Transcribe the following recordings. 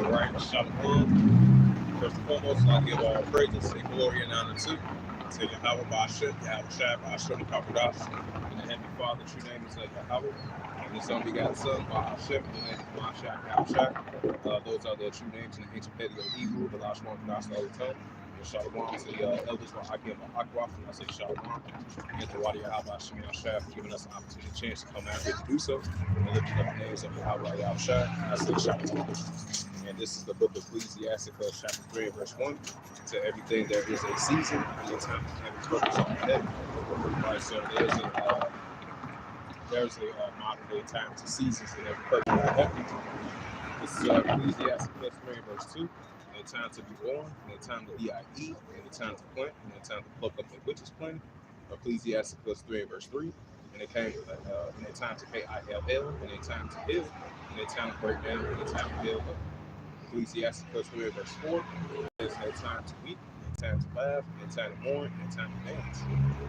All right, Shalom. First and foremost, I give all praises and glory and honor to Yahweh Ba'ashem, Yahweh Shai, Ba'ashem, Kakodash, in the Heavenly Father, true name is Yahweh, and His only begotten Son, Ba'ashem, in the name of Ma'ashai, Yahweh Shai. Those are their true names in the ancient Paleo-Hebrew, the last one pronounced all the time. And Shalom to the elders, Wa'akim, Wa'akwaf, and I say Shalom. And to Wadi Yahweh, Hashem, Yahweh for giving us an opportunity, chance to come out here to do so, and lifting up the names of Yahweh, Yahweh Shai, and I say Shalom. And this is the book of Ecclesiasticus, chapter 3, verse 1. To everything there is a season and a time and every purpose on heaven. Right, so there's a modern day time to seasons and every purpose on heaven. This is Ecclesiasticus 3, verse 2. And a time to be born, and a time to be eat, and a time to plant, and a time to pluck up that which is planted. Ecclesiasticus 3, verse 3. And it came in a time to pay ILL, and a time to build, and a time to break down, and a time to build up. Ecclesiasticus 3, verse 4. There's no time to weep, no time to laugh, no time to mourn, no time to dance.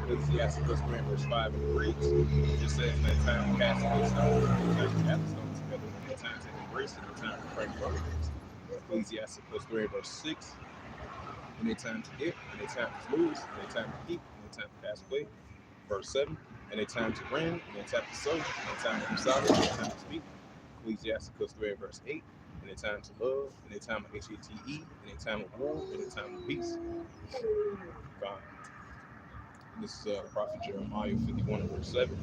Ecclesiasticus 3, verse 5, and it reads, it says, no time to cast away stones, no time to gather stones together, no time to embrace it, no time to pray brokenness. Ecclesiasticus 3, verse 6, any time to get, any time to lose, any time to keep, any time to pass away. Verse 7, any time to reign, any time to sow, any time to be silent, any time to speak. Ecclesiasticus 3, verse 8, any time to love, any time of HATE, any time of war, any time of peace. God. This is Prophet Jeremiah 51, verse 7.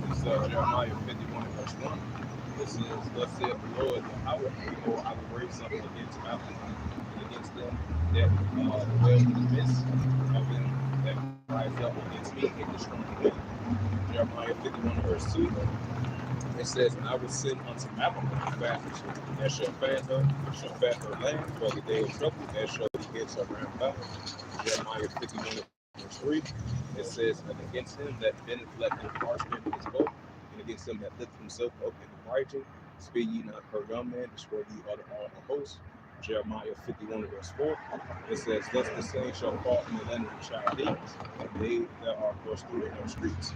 This is Jeremiah 51, verse 1. This is, thus saith the Lord, Yahweh, behold, I will raise up against Babylon and against them that dwell in the midst of them that rise up against me and destroy them. Jeremiah 51, verse 2. It says, and I will send unto Babylon fast, that shall fan her, shall fat her land, for the day of trouble, that shall be hits around about. Jeremiah 51, verse 3. It says, and against him that bendeth left and parchment in his boat, and against him that lift himself up in the margin, speak ye not her young man, destroy ye all the hosts. Jeremiah 51, verse 4. It says, thus the same shall fall in the land of the Chaldees, and they that are forced through in their streets.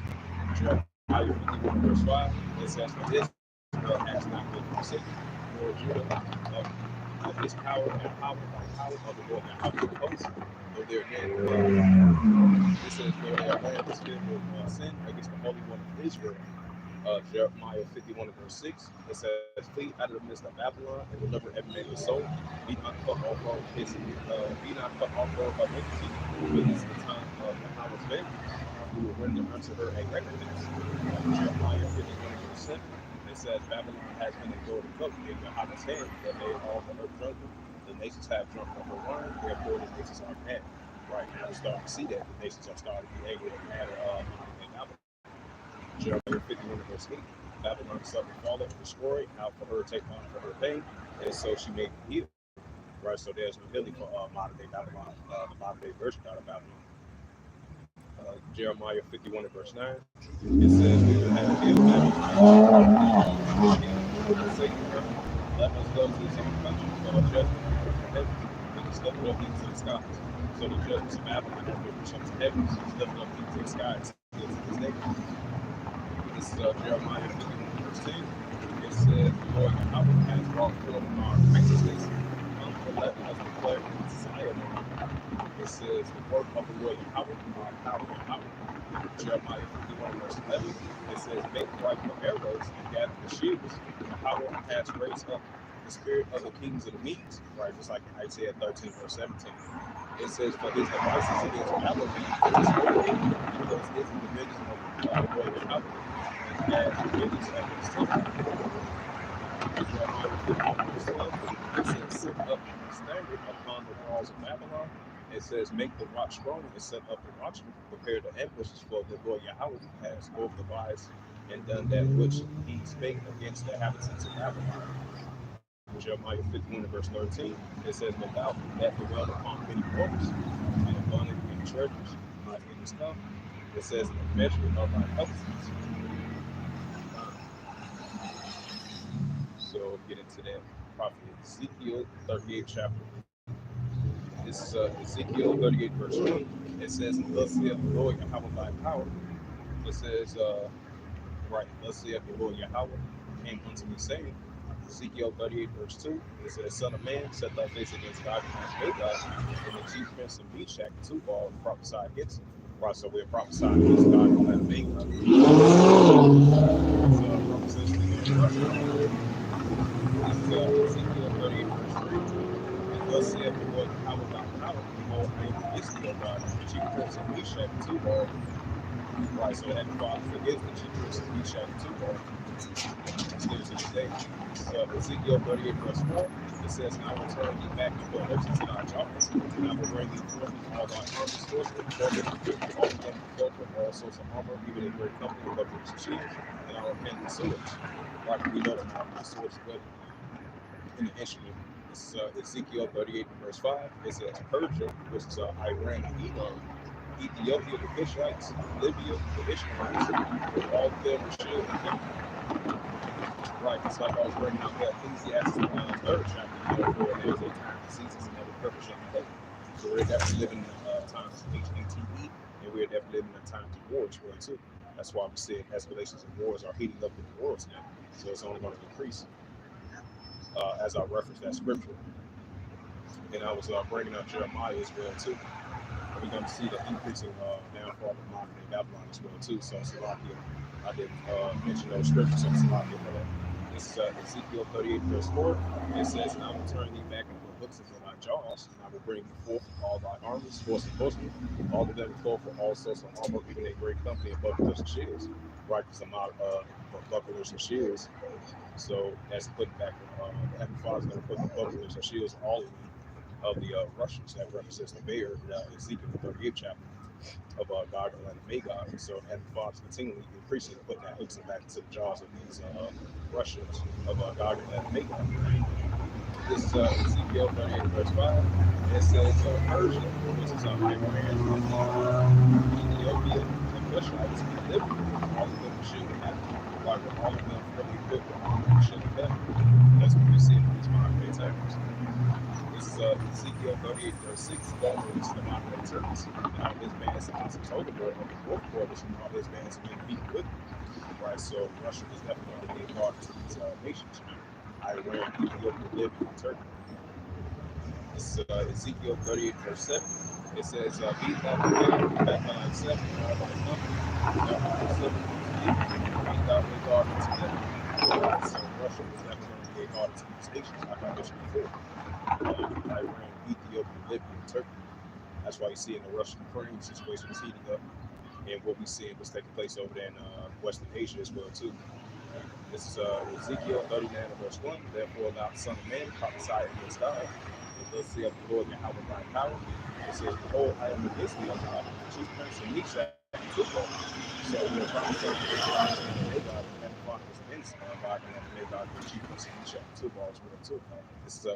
Jeremiah 51, verse 5. It says, for Israel has not been forsaken, nor Judah of his power and power by power of the Lord and power of the hosts, though their land it says, though their land was filled with sin against the Holy One of Israel. Jeremiah 51, verse 6. It says, flee out of the midst of Babylon and deliver every man his soul. Be not cut off of his iniquity, for this is the time of Yahweh's vengeance. We will render unto her a recompense. Jeremiah 51, verse 7. It says, Babylon has been a golden cup in Yahweh's hand, that made all the earth drunken. The nations have drunk of her wine, therefore the nations are mad. Right now, we're starting to see that the nations are starting to be angry and mad at Babylon. Jeremiah 51, verse 8. Babylon suffered fallen and destroyed, now for her take on for her pain, and so she made it heal. Right, so there's no healing for modern day Babylon, the modern day version out of Babylon. Jeremiah 51, verse 9. It says, we will have healed Babylon. Let us go to his own country for a judgment from heaven, and it's lifted up into the skies. So the judgments of Babylon have been reached up to heaven, so it's lifted up into the skies into this day. This is Jeremiah 51, verse 10. It says, the Lord Yahweh has brought forth our righteousness. Let us declare his Zion. It says, the work of the Lord Yahweh, our power Yahweh. Jeremiah 51, verse 11. It says, make bright the arrows and gather the shields. Yahweh has raised up the spirit of the kings of the Medes. Right, just like in Isaiah 13, verse 17. It says, for his devices against Babylon is holy, because his dominion of the Lord Yahweh. As religious efforts to Jeremiah 51, verse 12. It says, set up a standard upon the walls of Babylon. It says, make the watch strong and set up the watchmen, prepare the ambushes for the Lord Yahweh has over the wise and done that which he spake against the inhabitants of Babylon. Jeremiah 51, verse 13. It says, without that dwell upon many waters and abundant in treasures, not in his cup. It says, the measure of our helplessness. So get into that prophet Ezekiel 38 chapter. This is Ezekiel 38 verse 1. It says, thus saith the Lord Yahweh by power. It says, thus saith the Lord Yahweh, came unto me, saying, Ezekiel 38, verse 2, it says, Son of man, set thy face against God and Magog, and the chief prince of Meshach, and Tubal, and prophesy against him. Right, so we're prophesying against God and Magog. So, representing Russia. This is Ezekiel 38, verse 3. And thus saith the Lord, how about power? Behold, I am against thee, O God, and the chief prince of Meshach, and Tubal. Right, so that Father forgives the chief prince of Meshach, and Tubal. Still to this day. Ezekiel 38, verse 4, it says, And I will turn thee back and put hooks into thy jaws, and I will bring thee forth all thy armies forcefully, all of them clothed with all sorts of armor, even a great company of weapons and shields, and I will pen the swords. Like we know that now, the swords are in the instrument. This is Ezekiel 38, verse 5. It says, Persia, which is Iran and Edom, Ethiopia, the Fishites, Libya, the Ishmaelites, all of them were shield and pen. Right, it's like I was bringing out that Ecclesiastes third chapter, where there's a time for seasons and every purpose shall be taken. So we're definitely living in times of HATE, and we're definitely living in times of war as well too. That's why we said escalations and wars are heating up in the world today. So it's only going to increase as I reference that scripture. And I was bringing out Jeremiah as well too. We're going to see the increasing downfall of Moab and Babylon as well too. So Salakia, I didn't mention those scriptures, so Salakia for that. This is Ezekiel 38, verse 4. It says, And I will turn thee back and put hooks into thy jaws, and I will bring thee forth all thy armies, force and horsemen, all of them clothed for all sorts of armor, even a great company of bucklers and shields. Right, because I'm out bucklers and shields. So that's putting back the Heavenly Father's going to put the bucklers and shields all in of the Russians that represents the bear in Ezekiel 38 chapter of Gog and Magog. So Heavenly Father's continually increasing, putting that hooks back into the jaws of these Russians of Gog and Magog. This is Ezekiel 38, verse 5. It says Persia, which is Iran, Ethiopia, and Cushites, and Libya, all of them should have, like all of them fully equipped with armor and should have. That's what we see in these modern day times. This is Ezekiel 38, verse 6, going into the modern day terms. And all his bands and his total of the fourth quarters, and all his bands have been beat with. Right, so Russia is definitely going to be a guard to these nations. Iran, Ethiopia, Libya, and Turkey. This is Ezekiel 38, verse 7. It says, Be thou prepared, back like 7, all thy company, thou art 7, be thou a guard unto them. So Russia is definitely going to be a guard to these nations, like I mentioned before. Iran, Ethiopia, Libya, and Turkey. That's why you see in the Russian-Ukraine situation is heating up, and what we see was taking place over there in Western Asia as well too. This is Ezekiel 39, verse 1. Therefore, thou son of man, prophesy against God, and thus saith the Lord Yahweh thy power. It says, Behold, I am against thee, O God, the chief prince of Meshach and Tubal. So we're prophesying against God and Magog, and God is against God and Magog, the chief prince of Meshach and Tubal as well too. This is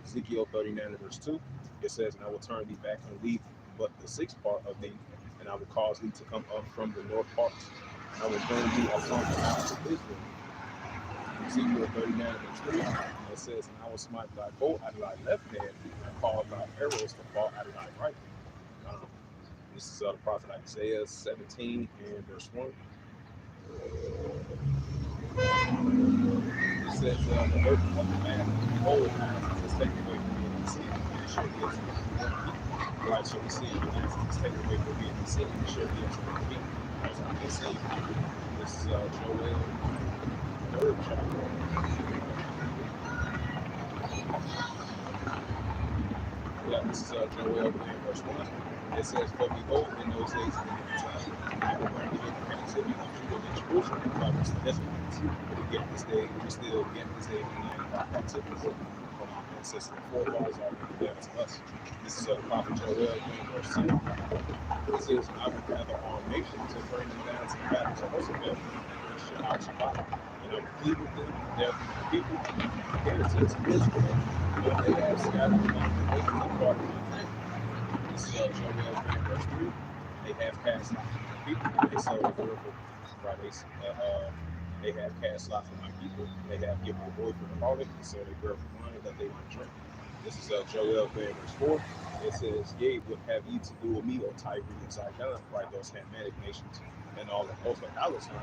Ezekiel 39, verse 2. It says, And I will turn thee back and leave but the sixth part of thee, and I will cause thee to come up from the north parts. And I will bring thee upon the house of Israel. Ezekiel 39, verse 3, it says, And I will smite thy bow out of thy left hand, and cause thy arrows to fall out of thy right hand. This is the prophet Isaiah 17 and verse 1. It says, The burden of the man, behold, is taken away from me in the sea, and it shall be as one people. Right, so we see the answer is taken away from me in the sea, and it shall be as one people. As I can see, this is Joel 3rd chapter. Yeah, this is Joel verse 1. It says, For behold, in those days and in that time, I will bring the captivity of Judah and Jerusalem and promise the Israelites. Yet this day, we still get this day in our captivity from our ancestors and forefathers already there to us. This is Prophet Joel verse 2. It says, I will gather all nations and bring them down to the valley of Jehoshaphat and Shabbat, and I will plead with them, therefore my people, inheritance of Israel, when they have scattered among the nations and part of my family. This is Joel 3, verse 3. They have cast out my people, they sold the word for right. They have cast out for my people, they have given the boy for the harlot, and so they bear for wine that they might drink. This is Joel 3, verse 4. It says, Yea, what have ye to do with me, O Tyre and Zidon, right, those Hamitic nations, and all the coast of Palestine?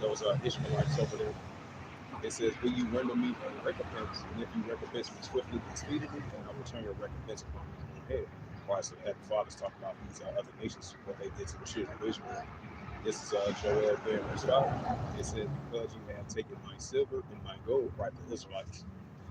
those Ishmaelites over there. It says, will you render me a recompense? And if you recompense me swiftly and speedily, then I will turn your recompense upon my own head. Right, so that the fathers talk about these other nations, what they did to the children of Israel. This is Joel 3 verse 5. It says, because you have taken my silver and my gold, right, the Israelites,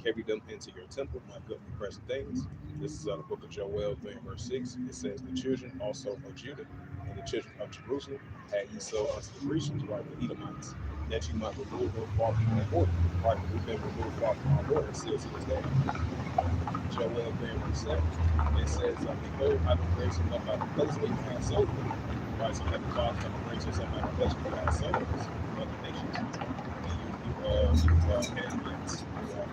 carried them into your temple, my good and precious things. This is the book of Joel 3 verse 6. It says, the children also of Judah and the children of Jerusalem had ye sold unto the Grecians, right, the Edomites, that you might remove them far from our border. Right, we've been removed far from our border, still to this day. Joel 3 verse 7. It says, behold, I will raise him up out of the place where you have sold him. Right, so Heavenly Father's going to raise us up out of the place where you have sold us from other nations. And Canaanites,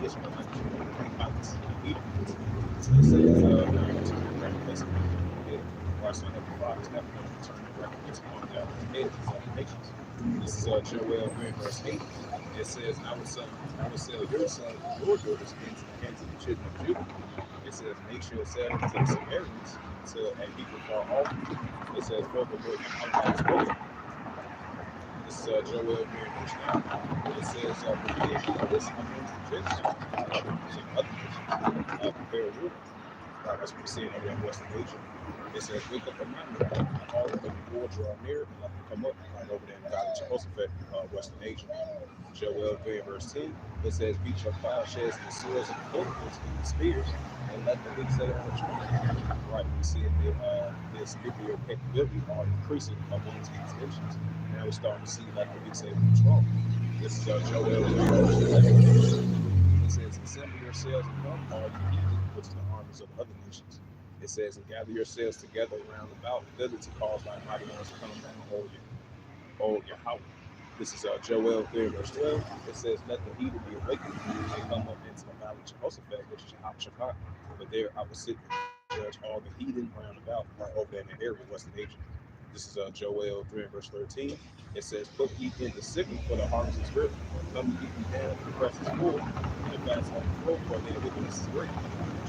Ishmaelites, Hittites, Edomites. It says, now you turn your recompense upon their head. Right, so Heavenly Father's never going to turn your recompense upon their head, these other nations. This is Joel 3 verse 8. It says, I will sell your sons and your daughters into the hands of the children of Judah. It says, make sure to sell them to the Samaritans, to a people far off. It says, for the Lord Yahweh has spoken. This is Joel 3 verse 9. It says, prepare this amongst the Gentiles, other nations, prepare a war. Right, that's what we're seeing over in Western Asia. It says, wake up and mind, all of the war draw near, and let them come up, right over there in the Valley of Jehoshaphat, Western Asia. Joel 3 verse 10, it says, beat your plowshares and the swords and the bulletins and the spears, and let the weak say, I'm strong. Right, we see this nuclear capability are increasing amongst these nations. Now we're starting to see like the weak say, I'm strong. This is Joel 3 verse 11. It says, assemble yourselves and come, all you heathen, which is the armies of other nations. It says, and gather yourselves together round about, thither to cause thy mighty ones to come down, O Yahweh. This is Joel 3 verse 12. It says, let the heathen be awakened and come up into the valley of Jehoshaphat, which is Yahweh Shaphat. Over there I will sit and judge all the heathen round about, right over there in that area, Western Asia. This is Joel 3 verse 13. It says, put ye in the sickle, for the harvest is ripe. Come ye ye down, for the press is full, and the fast overflow, for their wickedness is great.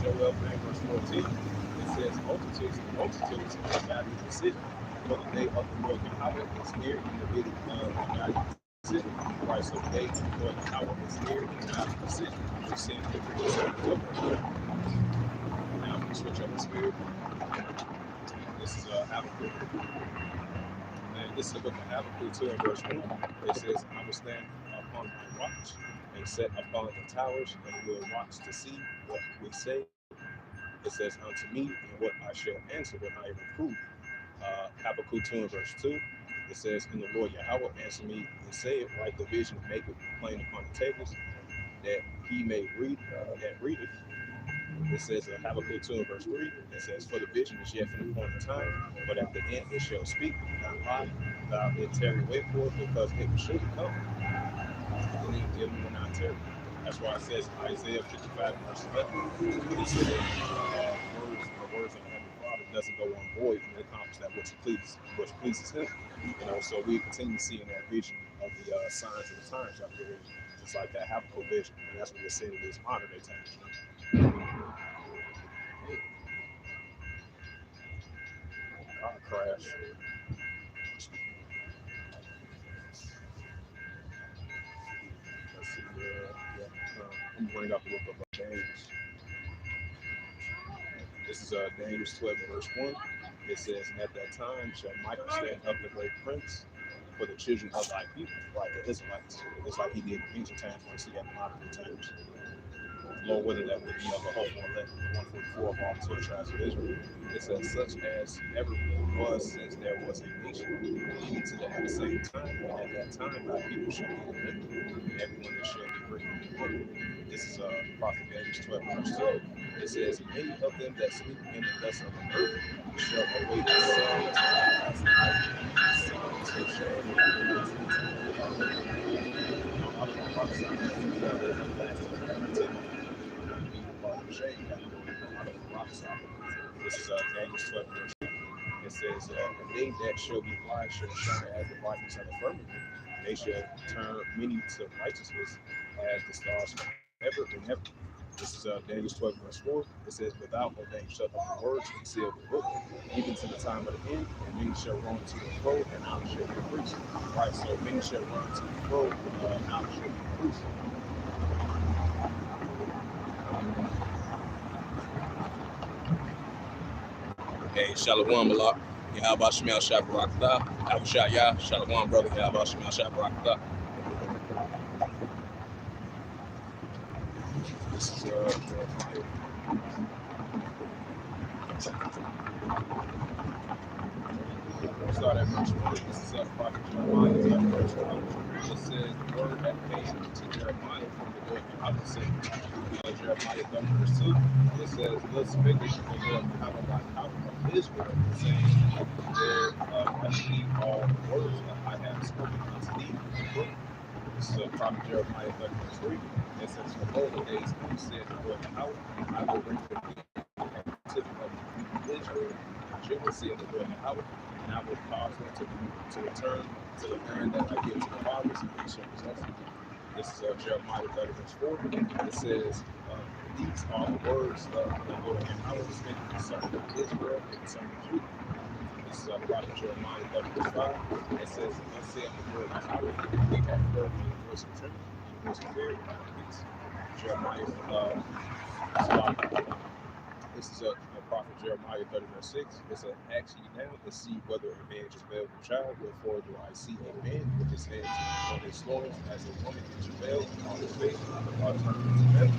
Joel 3 verse 14. It says, multitudes have gathered the city, for the day of the Lord Yahweh is near, and the bidding of the God of the city. Right, so the day of the Lord Yahweh is near, and the God of the city. We're seeing different now I'm going to switch up the spirit. This is Habakkuk. And this is the book of Habakkuk 2 and verse 1. It says, I will stand upon my watch and set upon the towers and will watch to see what we say. It says, unto me and what I shall answer when I am reproved. Habakkuk 2 and verse 2. It says, and the Lord Yahweh answer me and say, write the vision and make it plain upon the tables, that he may read, that readeth. It says Habakkuk 2 and verse 3. It says, for the vision is yet for the appointed time, but at the end it shall speak, not lie. Thou it tarry wait for it, because it will surely come, and it will not tarry. That's why it says in Isaiah 55 verse 11, it says, the words of the Heavenly Father doesn't go on void, and it accomplishes that which pleases Him. So we continue seeing that vision of the signs of the times out there, just like that Habakkuk vision, and that's what we're seeing in these modern day times. Car crash. Let's see. I'm going to bring up the book of James. This is Daniel 12 verse 1. It says, and at that time shall Michael stand up the great prince for the children of thy people, like the Israelites. It's like he did in ancient times, when we see that in modern times. Lord willing, that would be of the hopeful elect, 144 of all the 12 tribes of Israel. It says, such as ever was since there was a nation, even to the same time, and at that time thy people shall be remembered, and everyone that shall be written in the book. This is Prophet Daniel 12, verse 2. It says, many of them that sleep in the dust of the earth shall awake the sun to everlasting light, and the sun to shine in everlasting time. I was going to prophesy that everlasting captivity would be part of the shade category. I don't prophesy. This is Daniel 12, verse 2. It says, and they that shall be wise shall shine as the brightness of the firmament. They shall turn many to righteousness as the stars forever and ever. This is Daniel 12, verse 4. It says, "Without a name shut up the words and seal the book, even to the time of the end, and many shall run to and fro, and knowledge shall be increased." Right, so many shall run to and fro, knowledge shall be increased. Hey, Shalom Malak. Yahaba Shemel Shabarakta. Abushaya, Shalom, brother. Yahaba Shemel Shabarakta. This is Jeremiah. Start at verse 1. This is prophet Jeremiah, verse 1. It says, "The word that came to Jeremiah from the Lord Yahweh saying," Jeremiah 30, verse 2. It says, "Thus spake the Lord Yahweh by the house of Israel, saying, There must be all the words that I have spoken unto thee in the book." This is prophet Jeremiah 30, verse 3. It says, "For all the days come, said the Lord Yahweh, I will bring the captivity of the people of Israel, children, said the Lord Yahweh, and I will cause them to return to the land that I give to the fathers, and they shall possess it." This is Jeremiah 30, verse 4. It says, "These are the words of the Lord Yahweh speaking concerning Israel and concerning Judah." This is prophet Jeremiah 30, verse 5. It says, "Thus saith the Lord Yahweh, we have heard the voice of trembling and the voice of fear and of peace." Jeremiah This is a prophet Jeremiah 30, verse 6. It says, "Ask ye now to see whether a man travail with child, wherefore do I see a man with his hands on his loins, as a woman in travail on his face, turned into metal."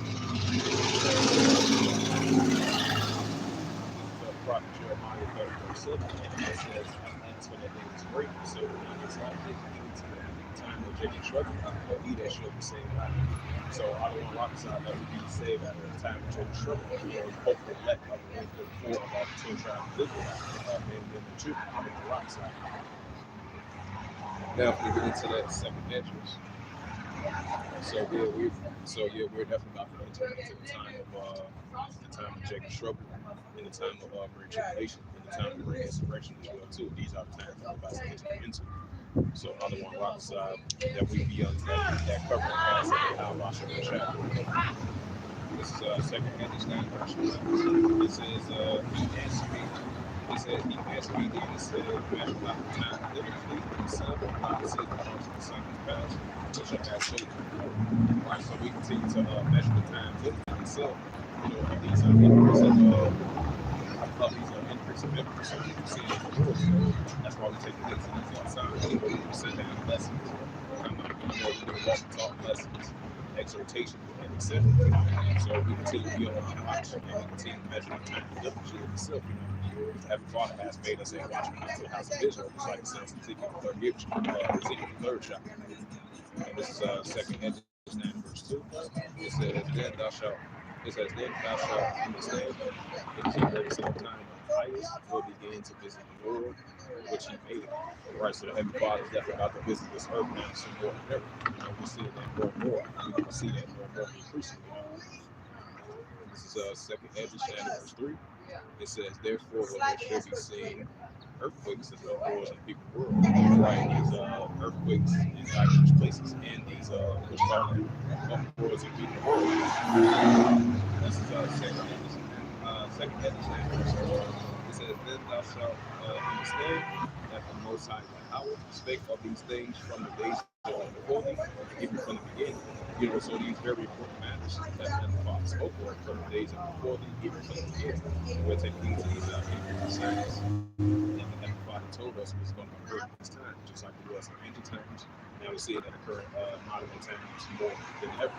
Prophet Jeremiah 30, verse 7. It says, "As for the day is great, so he is like it, even to the time of Jacob's struggle, but he that shall be saved by it." So I don't want to rock aside that we be saved at the time of Jacob's struggle. Hopefully elect of the 144 of all the 10 tribes of Israel, men, women, and children. I don't want to rock aside. Now, if we get into that second Hedges, we're definitely about to enter into the time of Jacob's struggle, in the time of great tribulation, in the time of great insurrection as well too. These are the times that we're about to enter into. So I don't want to rock aside that we be under that covering class of how Basha and Chapter. This is second Hedges 9, verse 1. It says, he asked me then and said, "Measure not the time diligently himself, not said because the sun is past, which shall pass so." Right, so we continue to measure the time diligently himself. Of these increase of increase. So you can see it in the world. So that's why we take the hits in these outside. We sit down lessons, come out, we walk talk lessons, exhortation, and etc. So we continue to be on our watch, and we continue to measure the time diligently itself. Heavenly Father has made us a watchman unto the house of Israel, just like it says in Ezekiel 3rd chapter. And this is second Hedges 9, verse 2. It says, "Then thou shalt understand, it is a very set time when Titus will begin to visit the world, which he made." Right, so the Heavenly Father is definitely about to visit this earth now some more than ever. We see that more and more. We can see that more and more increasing. This is second Hedges 9, verse 3. It says, "Therefore, when there shall be seen earthquakes in the wars of the people world," right? These earthquakes in diverse places, and these what's called wars of the people world. This is second Hedges 9, verse 4. It says, "Then thou shalt understand that the Most High Yahweh spake of these things from the days before thee, even from the beginning." So these very important matters that the Father spoke of from the days of before thee, even from the beginning. We're taking heed to these important signs. And the Heavenly Father told us what's going to occur in these times, just like it was in ancient times. Now we see it that occur in modern times more than ever.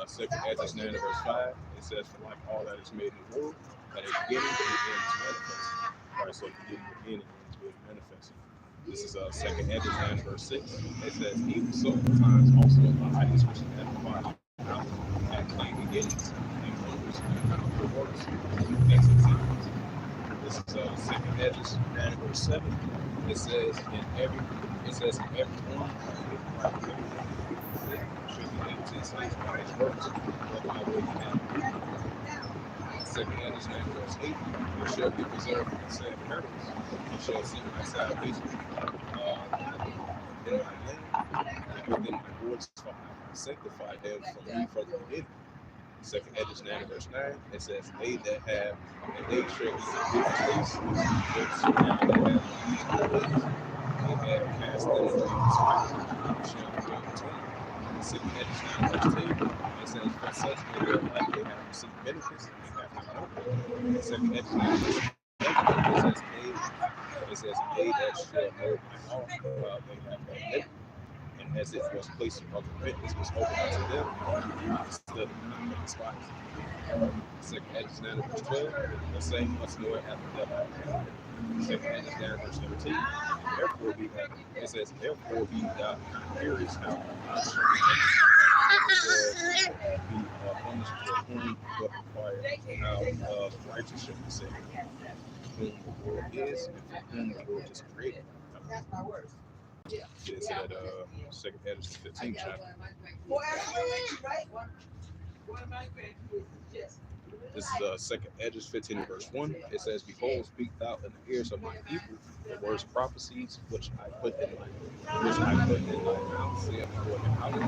Second Hedges 9, verse 5, it says, "For like all that is made in the world, at a beginning and the end is manifest." Right, so the beginning and the end is being manifested. This is second Hedges 9, verse 6. It says, "Even so times also the idols which the Heavenly Father at plain beginnings and wonders and powerful works." That's examples. This is second Hedges 9, verse 7. It says, "In every one right, everyone should be able to his face by his works, whether I will be now." Second Hedges 9, verse 8. "And shall be preserved from the sad perils, and shall see my salvation in my land, within my words, for I have sanctified them from me from the beginning. Second Hedges 9 verse 9, it says, they that have, and they shall eat the good place, which now they have these good ways. They have cast them away with spite, shall dwell between. Second Hedges 9 verse 10, it says, for such in their life they have received benefits, and have not known them. Second Hedges 9 verse 11, it says, they that shall know my law, they have had liberty. And as it was placed of repentance was open unto them, I stood not but despised. Second Hedges 9 verse 12, the same must know it after death I have. Second Hedges 9 verse 13, therefore be that, it says, therefore be thou not curious how I shall be punished for whom but require how the righteous shall be saved, whom the world is, and for whom the world is created. It's at Second Hedges 15 chapter. This is Second Hedges 15 verse 1. It says, behold, speak thou in the ears of my people the words of prophecies which I put in thy mouth, saith the Lord Yahweh.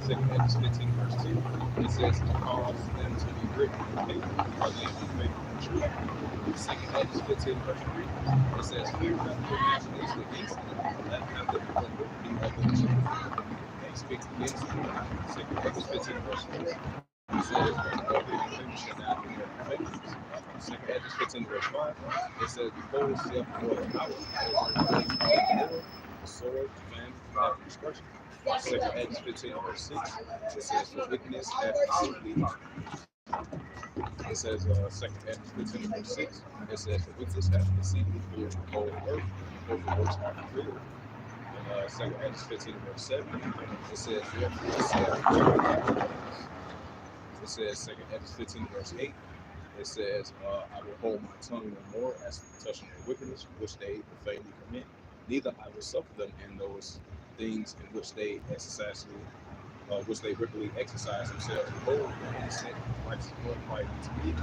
Second Hedges 15 verse 2. It says, cause them to be written in paper, because they be faithful and true. Second Hedges 15 verse 3. It says, fear not the imagination against them, let not the be of them children. They speak against them. Second Hedges 15 verse 4. He says, but all the things shall not be their faithfulness. Second Hedges 15 verse 5. It says, behold, saith the Lord Yahweh, the sword, famine, and destruction. Second Hedges 15 verse 6. It says, for wickedness hath deceived thee. It says, Second Hedges 15 verse 6. It says, for wickedness hath deceived thee through the whole earth, both the works are fulfilled. And Second Hedges 15 verse 7. It says, therefore it says, Second Hedges 15 verse 8. It says, I will hold my tongue no more as for touching their wickedness, which they profanely commit. Neither I will suffer them in those things in which they regularly exercise themselves. Behold, their innocent righteous blood cried unto me,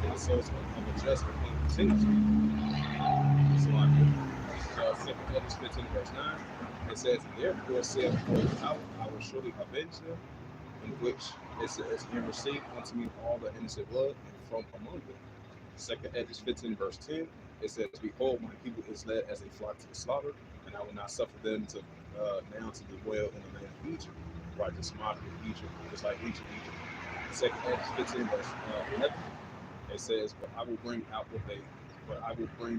and the souls of the just are being continuously. So Second Hedges 15 verse 9. It says, therefore saith the Lord Yahweh, I will surely avenge them, in which it says, and receive unto me all the innocent blood from among them. Second Hedges 15 verse 10. It says, behold, my people is led as a flock to the slaughter, and I will not suffer them to now to dwell in the land of Egypt. Right, this modern Egypt, just like Egypt. Second Hedges 15 verse 11. It says, but I will bring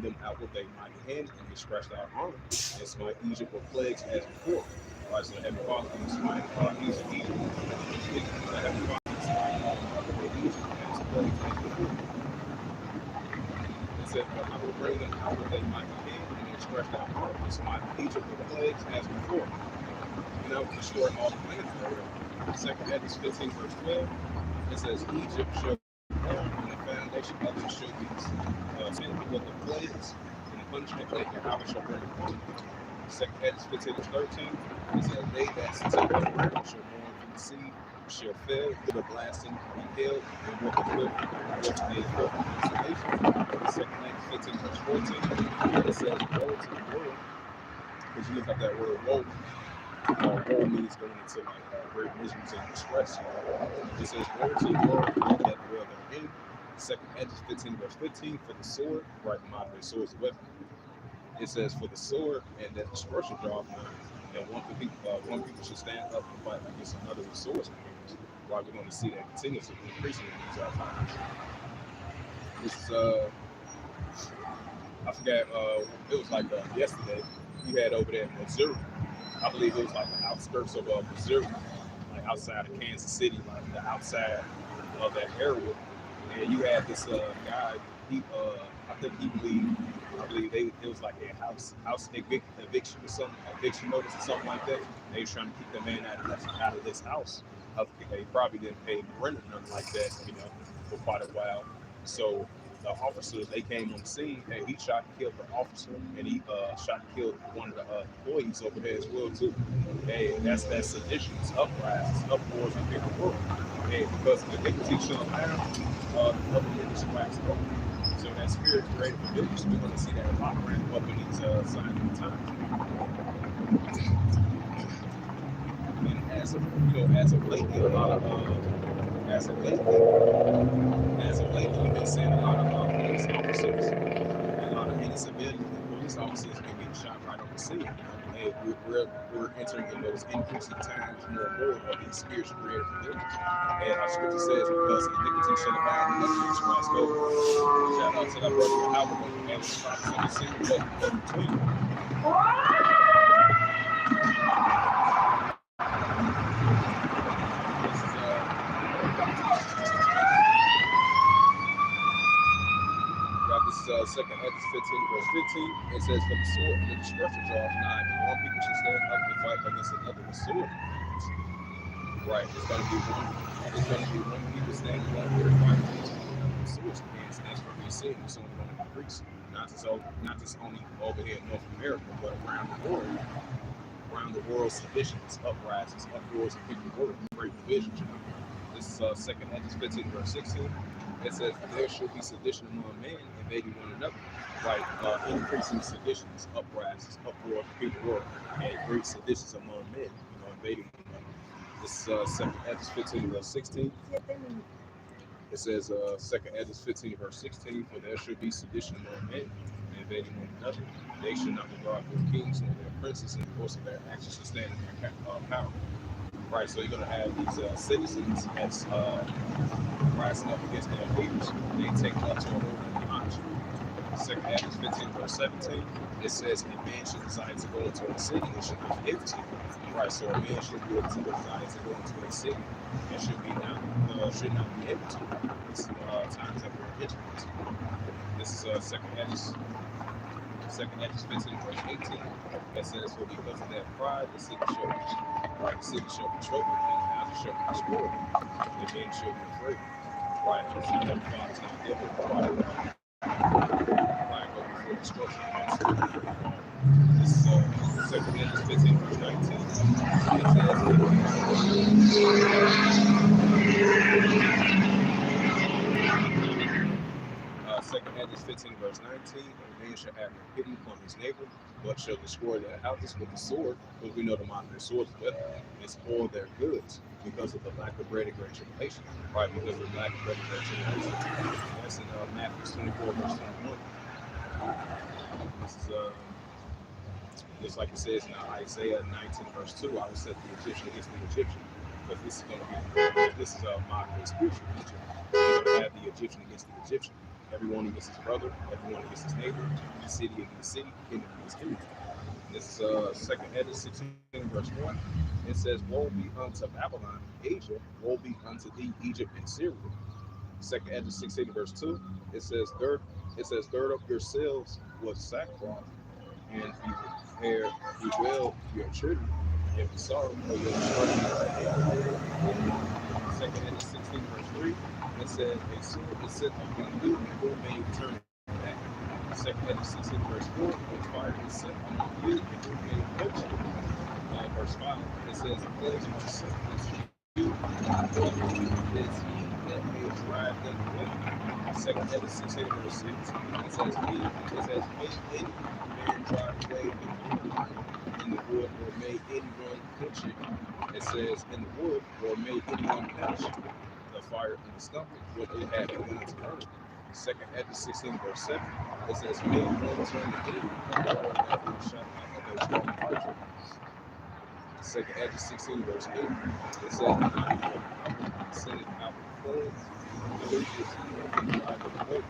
them out with a mighty hand, and they stretched out arm, and smite Egypt with plagues as before. Right, so Heavenly Father can smite Egypt. Heavenly Father can smite Egypt as plagues as before. It said, but I will bring them out with a mighty hand, and they stretched out arm, and smite Egypt with plagues as before. And I will destroy all the lands thereof. Second Hedges 15 verse 12. It says, Egypt shall and the foundation of it shall be sent with the plagues and the punishment that Yahweh shall bring upon them. Second Hedges 15 verse 13. It says, they that sit on the ground shall mourn from the sea, shall fail with the blasting and hail, and with the filth, with a filthy consummation. Second Hedges 15 verse 14. It says, woe to the world, because you look up that word woe. Woe means going into great miseries and distress. It says, woe to the world that dwell therein. Second Hedges 15 verse 15, for the sword, right, modern sword is a weapon. It says, for the sword and that destruction draweth nigh, and one people should stand up and fight against another with swords and hammers. Why we're going to see that continuously increasing in these times. This is I forgot, it was like yesterday, we had over there in Missouri. I believe it was like the outskirts of Missouri, like outside of Kansas City, like the outside of that area. And you had this guy, I believe it was like a house eviction or something, eviction notice or something like that. They were trying to keep the man out of this house. They probably didn't pay rent or nothing like that, for quite a while. So the officers, they came on the scene, and he shot and killed the officer, and he shot and killed one of the employees over there as well too. Hey, that's sedition, it's uprisings, uproars in the world. Hey, because the iniquity shall abound, the government is waxed open. So that spirit created rebellion, we're going to see that a lot ramp up in these signs of the times. And as of lately, a lot of as of lately, you've been seeing a lot of police officers, a lot of innocent police officers been getting shot right on the scene. And we're entering in those increasing times more and more of these spiritual creative abilities. And our scripture says, because iniquity shall abound in the earth, Christ over. Shout out to that brother Howard and was prophesying the single between. Second Hedges 15 verse 15, it says, for the sword and the destruction draweth nigh, and one people should stand up and fight against another with sword. Right, it's gonna be one people standing up there fighting against one another with swords in hands, and that's what we're seeing. It's only going to increase. Not just only over here in North America, but around the world. Around the world, seditions, uprisings, uproars, and people work, great divisions. This is Second Hedges 15 verse 16. It says, there should be sedition among men, invading one another. Right, increasing seditions, uprisings, uproars, people work, and great seditions among men, invading one another. This is Second Hedges 15 verse 16. It says, Second Hedges 15 verse 16, for there should be sedition among men, invading one another. They should not regard their kings nor their princes in the course of their actions to stand in their power. Right, so you're going to have these citizens that's rising up against their leaders. They take up to a whole notch. Second Hedges 15 verse 17, it says, a man should desire to go into a city, it should not be empty. Right, so a man should be able to desire to go into a city, it should not be empty. It's times that we're intimate. This is Second Hedges 15 verse 18. It says, for because of that pride, the city shall be troubled, and the houses shall be destroyed. The men shall be afraid. Right, it's not that God's not giving pride. Pride go before destruction. This is Second Hedges 15 verse 19. Second Hedges 15 verse 19, a man shall have no pity upon his neighbor, but shall destroy their houses with the sword, because we know the modern sword is weapon, and spoil their goods because of the lack of bread and great tribulation. Right, because of the lack of bread and great tribulation. That's in Matthew 24 verse 21. This is just like it says in Isaiah 19 verse 2, I will set the Egyptian against the Egyptian. Because this is going to be, this is a modern day spiritual Egypt. You're going to have the Egyptian against the Egyptian. Everyone against his brother, everyone against his neighbor, the city against city, kingdom against kingdom. This is Second Hedges 16 verse 1. It says, woe be unto Babylon, Asia, woe be unto thee, Egypt and Syria. Second Hedges 16 verse 2. It says, gird up yourselves with sackcloth, and bewail your children, and be sorrow for your destruction. Second Hedges 16 verse 3. It says, a sword is set upon you, and who may turn it back. Second Hedges 16 verse 4. A fire is set among you, and who may quench it. Verse 5. It says, the plagues are set against you, but it is he that may drive them away. Second Hedges 16 verse 6. It says, may any man drive away in the wood, or may anyone quench it. It says, in the wood, or may anyone quench the fire in the stomach, what they had begun to burn. Second Hedges 16 verse 7. It says, may one turn the enemy, and all that who shut out of their strong archer. Second Hedges 16 verse 8. It says, send it out with floods, the Hedges and drive it away.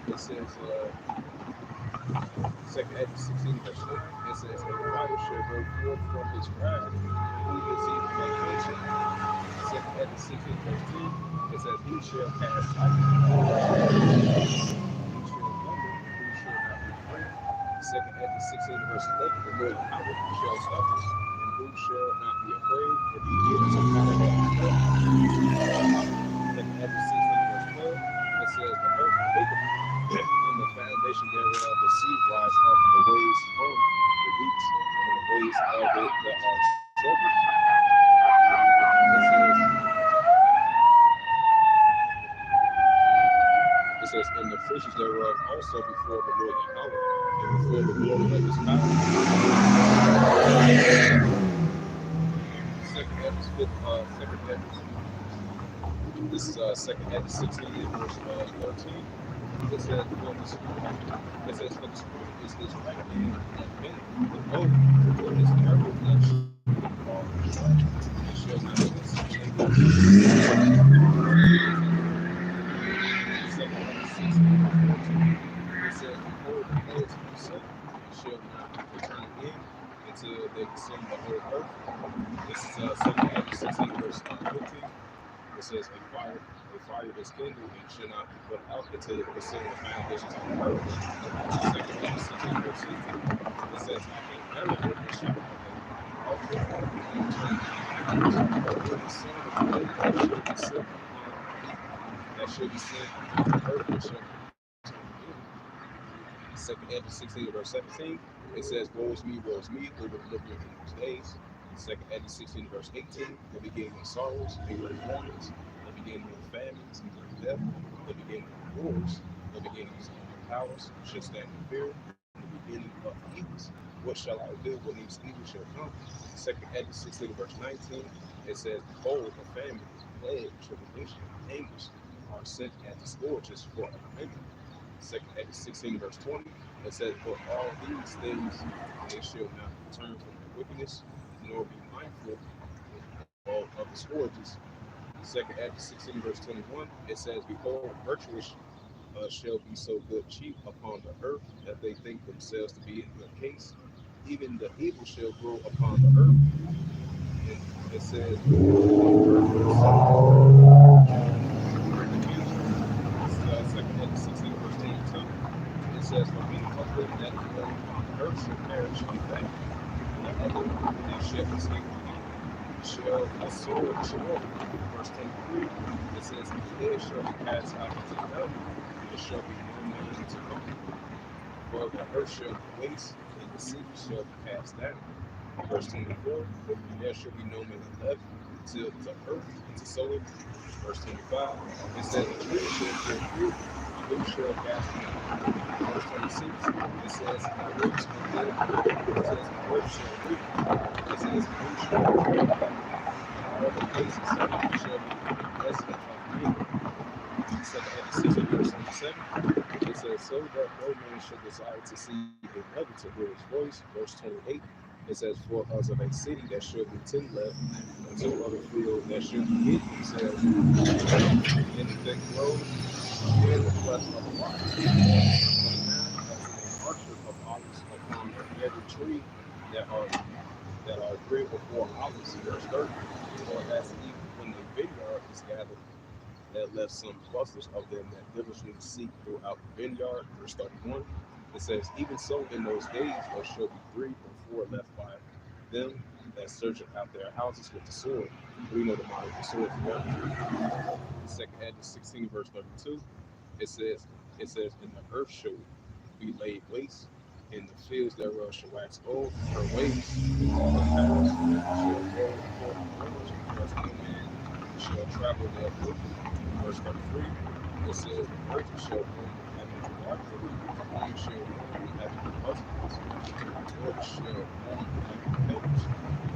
It says, Second Hedges 16 verse 8. It says, a fire shall go forth from his wrath, who is he quenching? Second Hedges 16 verse 10. It says, he shall cast lightning, he shall thunder, who shall not be afraid. Second Hedges 16 verse 11. The Lord of power shall stop us, and who shall not be afraid, for he gives us power of the Second Hedges 16 verse 12. It says, the earth quaketh, and the foundation thereof, the sea rise up, the waves from the deeps, and the waves of it that are troubled. It says, and the fishes thereof also before the Lord Yahweh, and before the glory of his power. second Hedges. This is second Hedges 16 verse 13. It says, for the spring, it says, for the spring is his right hand and bent the bow for his arrow that shall fall short and shall not miss. Second Hedges 16 verse 14. It says, behold, the plagues will set and shall not return again until they consume the whole earth. This is second Hedges 16 verse 15. It says a fire is kindled and should not be put out until it consumes the foundations of the earth. Second Kings 16 verse 16. It says, a arrow is shot away. Also, the son of the that should be sent upon the earth and shall Second Edge 16 verse 17. It says, woe is me, who will deliver you in those days. Second Edge 16 verse 18. The beginning of sorrows and great mournings, the beginning of famines and great death, the beginning of wars, the beginning of powers shall stand in fear, and the beginning of evils. What shall I do when these evils shall come? Second Edge 16 verse 19. It says, behold, the famine, plague, tribulation, and anguish are sent at the scourges for a minute. Second Edge 16 verse 20. It says, but all these things they shall not return from their wickedness, nor be mindful of the scourges. Second Edge 16 verse 21. It says, behold, virtuous shall be so good cheap upon the earth that they think themselves to be in good case. Even the evil shall grow upon the earth. And it says, second Edge 16 verse 22. It says, for many of them that dwell upon the earth shall perish in fact, and the other that shall escape shall a sword destroy. Verse 23, it says, the dead shall be cast out into the valley, and there shall be no man to comfort. For the earth shall be waste, and the city shall be cast down. Verse 24, and there shall be no man left till the earth and to sow it. Verse 25, it says, the tree shall bear fruit, who shall cast it down. Verse 26, it says, the roots will live, it says, the earth shall reap, it says, who shall reap, all the places shall be desolate of me. Second Edge 16 verse 27, it says, so that no man should desire to see another to hear his voice. Verse 28, it says, for us of a city that should be 10 left, and two of a field that should be hid themselves in the thick grove, and the cleft of the rock. Verse 29, as in an orchard of olives upon every tree that are three or four olives. Verse 30, or as even when the vineyard is gathered, that left some clusters of them that diligently seek throughout the vineyard. Verse 31, it says, even so in those days there shall be three or four left by them that search out their houses with the sword. We know the model of the sword for them. Second Edge 16 verse 32, it says, and the earth shall be laid waste, and the fields thereof shall wax old, her ways, her paths shall roll forth rivers, because no man shall travel there with them. Verse 33, it says, the virgin shall mourn having no wife, the woman shall mourn having no husbands, the Lord shall mourn having no helpers.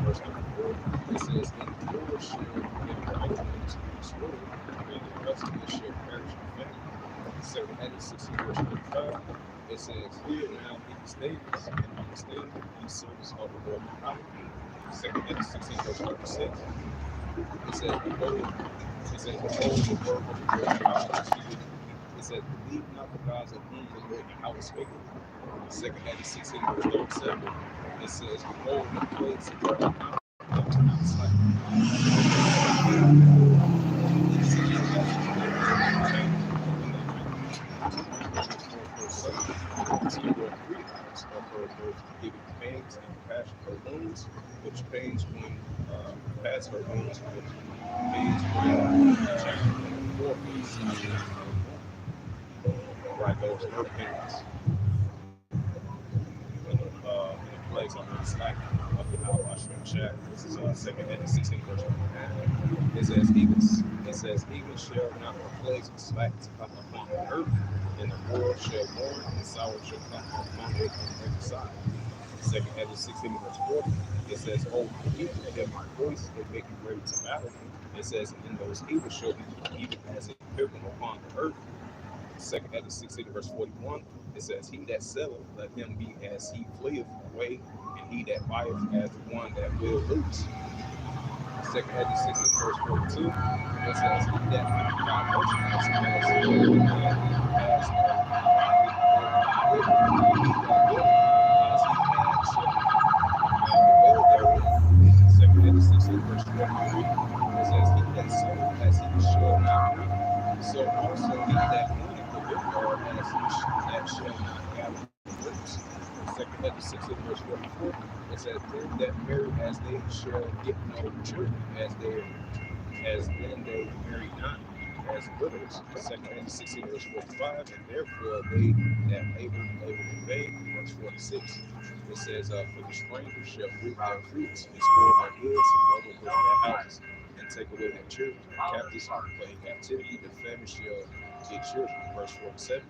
Verse 34, it says, and the Lord shall give right unto the sword, and the rest of it shall perish in famine. Second Edge 16 verse 35, it says, hear now ye statements, and understand ye service of the Lord of power. Second Edge 16 verse 36, it says, behold, the word of the Lord Yahweh proceeded. It says, believe not the gods of whom the Lord Yahweh spake. Second Edge 16 verse 37, it says, behold, the plagues of God that do not slack. Two or three hours of her birth, giving pains and compassion her wounds, which pains when pass her wounds, which pains when child and foreface right those birth pains in the place on the slack of the outwash from chat. This is second Edge 16 verse 1. It says even shall not the plagues of slack come upon the earth, and the world shall mourn, and sorrow shall come upon it on every side. Second Hedges 16 verse 40, it says, "Oh, my people, hear my voice and make you ready to battle." It says, "And those evil shall be even as a pilgrim upon the earth." Second Edges 16 verse 41, it says, "He that selleth, let him be as he fleeth away, and he that buyeth as the one that will lose." Second Edges 16 verse 42, it says, "He that buy merchandise as no man has no profit therewith, and he that buildeth as he had shall not well therein." Second Edges 16 verse 43, it says, "He that soweth as he shall not reap, so also he that gleaneth the vineyard as that shall not gather the grapes." Second Edges 16 verse 44, it says, "Them that marry as they shall get no children, as then they marry not as widows." Second Edges 16 verse 45, "And therefore they that labor in vain." Verse 46, it says, "For the stranger shall root their fruits and spoil their goods, and overthrow their houses, and take away their children. The captives shall play in captivity, the famine shall get children." Verse 47,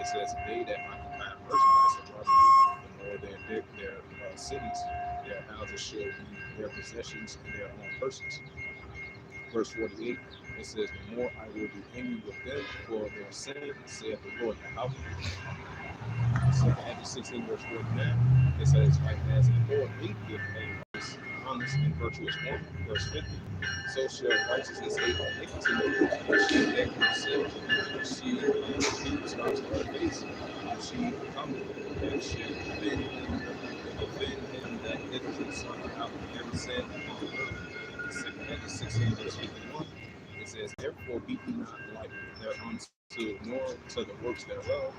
it says, "They that occupy merchandise of robbery, the more their cities, their houses shall be their possessions and their own persons." Verse 48, it says, "The more I will be angry with them for their sin, saith the Lord Yahweh." Second Edges 16, verse 49, it says, "Like as a Lord hateth a honest and virtuous woman." Verse 50, "So shall righteousness hate iniquity, and she that herself, she turns her face, and she cometh, and shall offend him that diligently sought out every sin upon earth." Second Edges 16, verse 51, it says, "Therefore be ye not like thereunto, nor to the works thereof."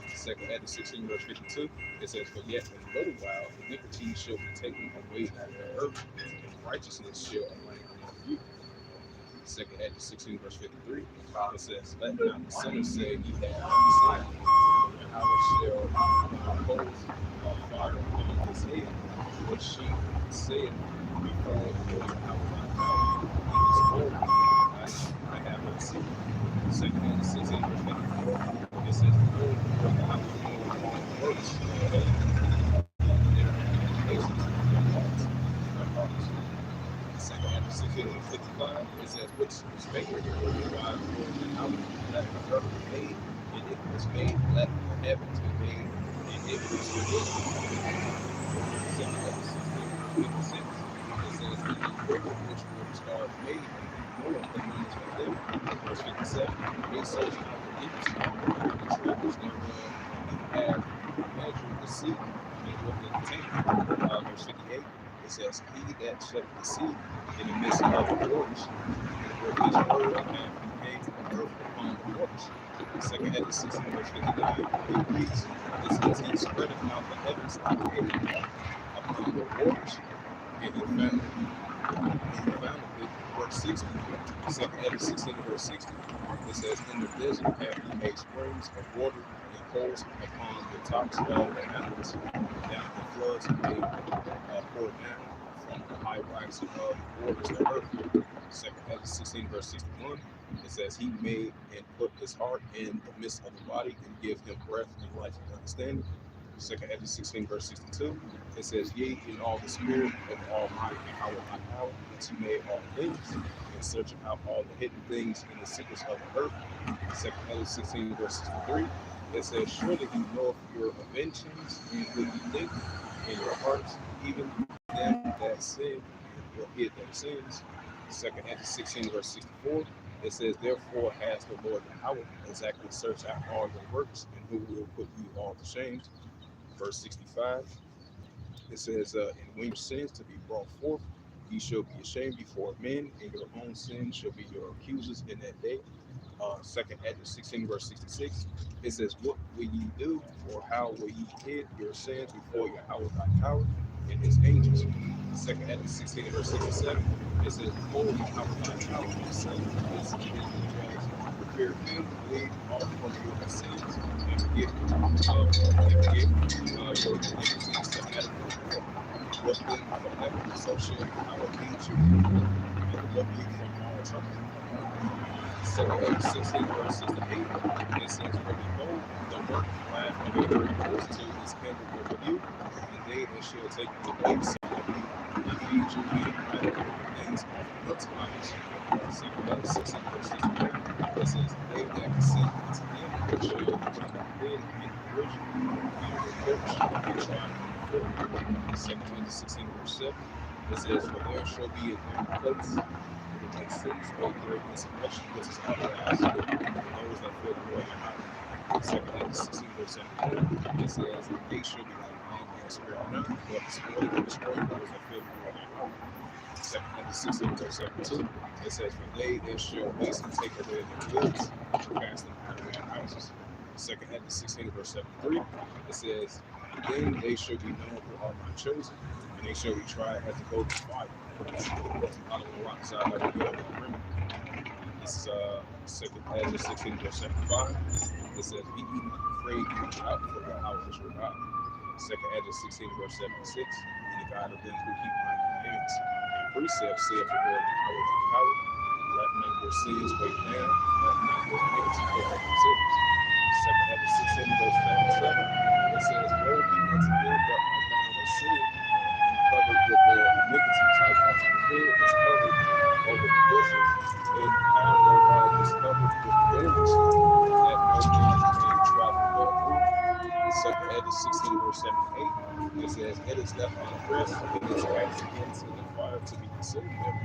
Second Edges 16, verse 52, it says, "For yet in a little while iniquity shall be taken away out of the earth, and righteousness shall reign among you." Second Edges 16, verse 53, it says, "Let not the sinner say he hath not sinned, for Yahweh shall impose fire upon his head. What she said before the Lord Yahweh thy power, and his glory, I have not seen." Second Edges 16, verse 54, it says, "Behold, the Lord Yahweh knoweth all the works of their imaginations of their hearts, Second Edges 16, verse 55, it says, "Which spake by the Lord Yahweh, let the earth be made, and it was made, let the heavens be made, and it was made." Second Edges 16, verse 56, it says, "And he created which were the stars made, and he knoweth the numbers of them." Verse 57, "They search out the deeps, and the treasures thereof, and he hath measured the sea, and within the tank." Verse 58, it says, "He that sheddeth the sea in the midst of the waters, and with his word hath conveyed the earth upon the waters." Second Edges 16, verse 59, it reads, it says, "He spreadeth out the heavens like a upon the waters, and he founded it." Verse 60, Second Edges 16, verse 60, it says, "In the desert have he made springs of water, and holes upon the tops of the mountains. Down the floods he made pour down from the high rocks of the borders of the earth." Second Edges 16, verse 61, it says, "He made and put his heart in the midst of the body, and give him breath and life and understanding." Second Edges 16, verse 62, it says, "Yea, in all the spirit of Almighty Yahweh thy power, which he made all things, and searching out all the hidden things in the secrets of the earth." Second Edges 16, verse 63, it says, "Surely he knoweth your inventions, and what ye think in your hearts, even them that sin will hid their sins." Second Edges 16, verse 64, it says, "Therefore has the Lord Yahweh exactly searched out all your works, and who will put you all to shame." Verse 65, it says, "And when your sins to be brought forth, ye shall be ashamed before men, and your own sins shall be your accusers in that day." Second Edges 16, verse 66, it says, "What will ye do, or how will ye hid your sins before Yahweh thy power and his angels?" Second Edges 16, verse 67, it says, "Behold, Yahweh thy power himself is the judge. Fear him, leave off from your sins, and forget your iniquities to Adam no more. Look then from heaven, so shall Yahweh lead you, and deliver you from all trouble." Second Edges 16, verse 68, it says, "For behold, the work wrath of a great multitude is kindled over you, and they shall take you away suddenly, and feed you meat right over the days of multipliers. Second Peter 16, verse 61. It says, they that consent unto him shall become dead in derision, and reproach shall be tried before. Second Peter 16, verse 7. It says, for there shall be in every place where the like cities a great insurrection, which is authorized for those that fear the Lord Yahweh. Second Peter 16, verse 71. It says, they shall be like land and spare not, but destroy those that fear the Lord Yahweh. Second Peter 16, verse 72. It says, for they shall waste and take away their goods, and cast them out of their houses. Second Peter 16, verse 73. It says, then they shall be known who are my chosen, and they shall be tried as the golden fire. Out of the rock side of the hill of the rim. This is Second Peter 16, verse 75. It says, be ye not afraid, be not for the house is your God. Second Peter 16, verse 76. And the God of them who keep my commandments and precepts, saith the Lord, power. Let not your sins weigh down, let not your iniquity go up considered. Second Peter 16, verse 77. It says, woe be unto them that are found in sin, and covered with their iniquities, like unto the field is covered over the bushes, and the path thereof is covered with thorns, that no man may travel thereof. Second Peter 16, verse 7 and 8. It says, it is left unaddressed, and is cast into the fire to be consumed there.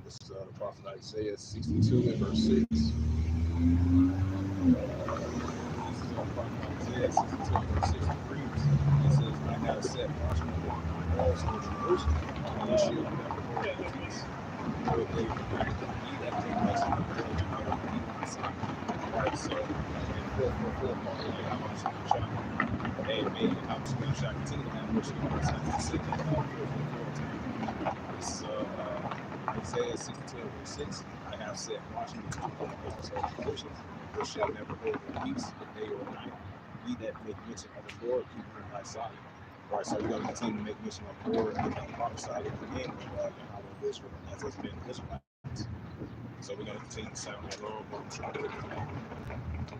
This is the prophet Isaiah 62 and verse 6. This is prophet Isaiah 62 and verse 6 reads, it says, I have set watchmen upon my walls in Jerusalem, and they shall never hold their peace. Nor they remain, he that take mention of the Lord Yahweh will keep my son. Right, so in 444, like I'm on the shot. Amen. I'm just going to try to continue to have mercy on us. I'm just sitting at 444. This is Isaiah 62 verse 6. I have set watchmen upon the walls of Jerusalem, which shall never hold their peace, day or night. He that make mention of the Lord, keep him by side. All right, so we're going to continue to make mention of the Lord and prophesy in the name of Yahweh of Israel, as has been Israelites. So we're going to continue to sound the alarm on the trumpet of his name.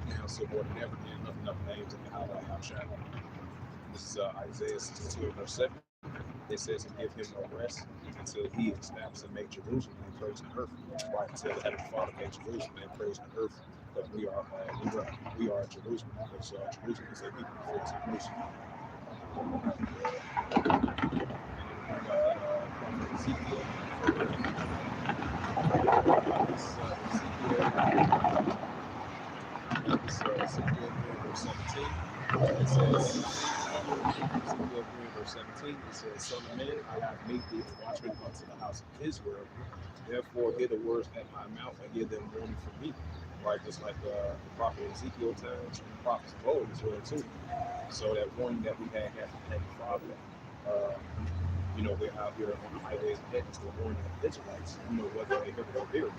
Now, so more than ever, then nothing up names of Yahweh Shai. This is Isaiah 62 verse 7. It says, and give him no rest until he establishes and make Jerusalem and praise the earth. Right, until the heavenly Father made Jerusalem and praise the earth. Because we are Jerusalem. Because Jerusalem is a people before it's Jerusalem. And then we bring out that prophet Ezekiel. This is Ezekiel 3 verse 17. It says, Ezekiel 3 verse 17, it says, son of man, I have made thee a watchman unto the house of Israel. Therefore hear the words at my mouth and give them warning from me. Right, just like the prophet Ezekiel times and the prophets of old as well too. So that warning that we had from the Father, we're out here on the highways and hedges, we're warning the Israelites, whether they hear or hear.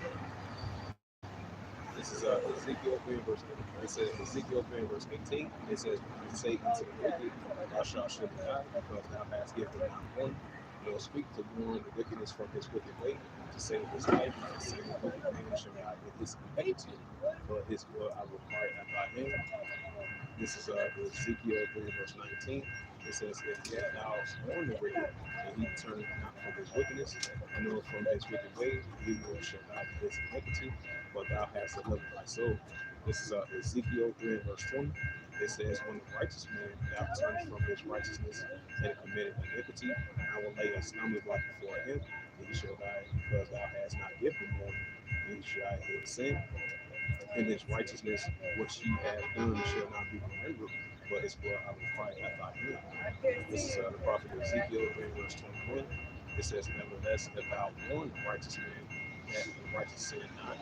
This is Ezekiel 3 verse 8. It says Ezekiel 3 verse 18. It says, I say unto the wicked, thou shalt surely die, because thou hast given him not warning, nor speak to warn the wickedness from his wicked way, to save his life, and save the wicked man shall die with his iniquity, but his blood I will require at thy hand. This is Ezekiel 3 verse 19. It says, if yet thou warn the wicked, and he turneth not from his wickedness, nor from his wicked way, he shall die with his iniquity, but thou hast delivered thy soul. This is Ezekiel 3 verse 20. It says, when the righteous man thou turned from his righteousness and committed iniquity, I will lay a stumbling block before him, and he shall die, because thou hast not given him warning. He shall die in sin, and his righteousness which he hath done shall not be remembered, but his blood I will cry at thy hand. This is the prophet Ezekiel 3 verse 21. It says, nevertheless, if thou warn the righteous man, that the righteous sin not,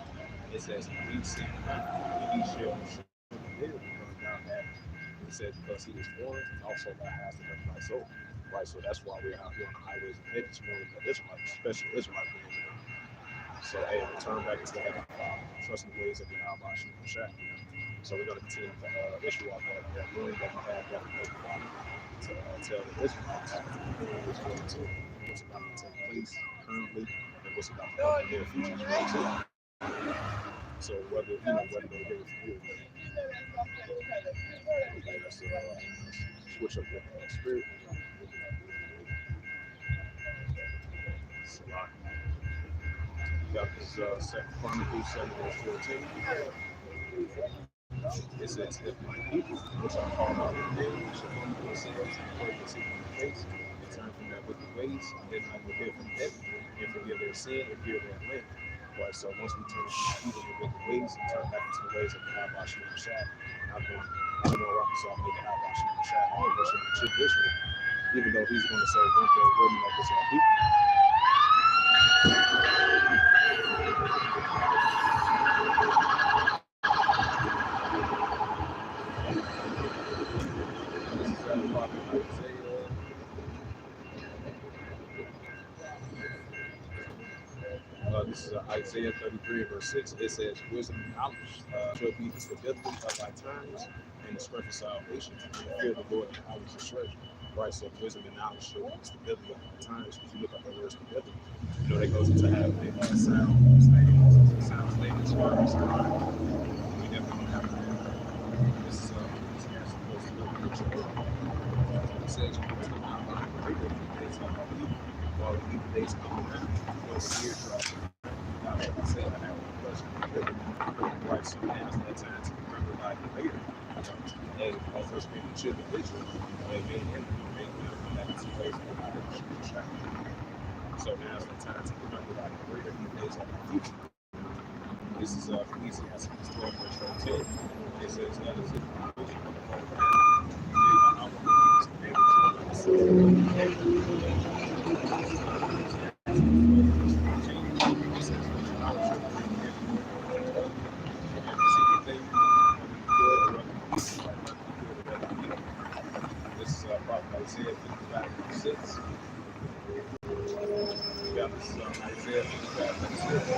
it says, and he sin not, and he shall surely live, because thou hast, it says, because he is warned, and also thou hast delivered thy soul. Right, so that's why we're out here on the highways and hedges, warning the Israelites, especially Israelites being there. So, hey, return back to the heavenly Father, trust in the ways of the Yahweh Shai. So we're going to continue to issue out that warning that we have got from the Father to tell the Israelites as well too. What's about place currently and what's about to come in their future as well too. So whether whether they hear it from you, okay, let's switch up the spirit. So, got this Second Chronicles 7:14. It says, "If my people, which are called out of name, shall humble themselves and pray and seek my face, and turn from their wicked ways, then I will hear from heaven and forgive their sin and heal their land." Right. So once we turn from our evil and wicked ways and turn back into the ways of the Habash and Shad, I'm going to rock so I made the Habash and Shad all worship the children of Israel. Even though he's going to say one thing, women of his own people. This is Isaiah 33 verse 6. It says, "Wisdom and knowledge shall be the stability of thy times and the strength of salvation. And fear the Lord and always your strength." Right, so wisdom and knowledge shall be the stability of thy times. If you look at the word stability, that goes into having a sound statements, words, and mind. We definitely don't have that. This is supposed to look at your word. It says, "Wisdom not lying greater than the days of our youth, while the evil days come around, for the year draweth now, like I said, I have a question. Right, so now's that time to remember like later. And of us being the children of Israel, they made him come back to ways of God. So now's the time to remember like later in the days of our future. This is Ecclesiastes 12 verse 13. It says, "That is it. This is Prophet Isaiah 55:6. We got this Isaiah 55:6.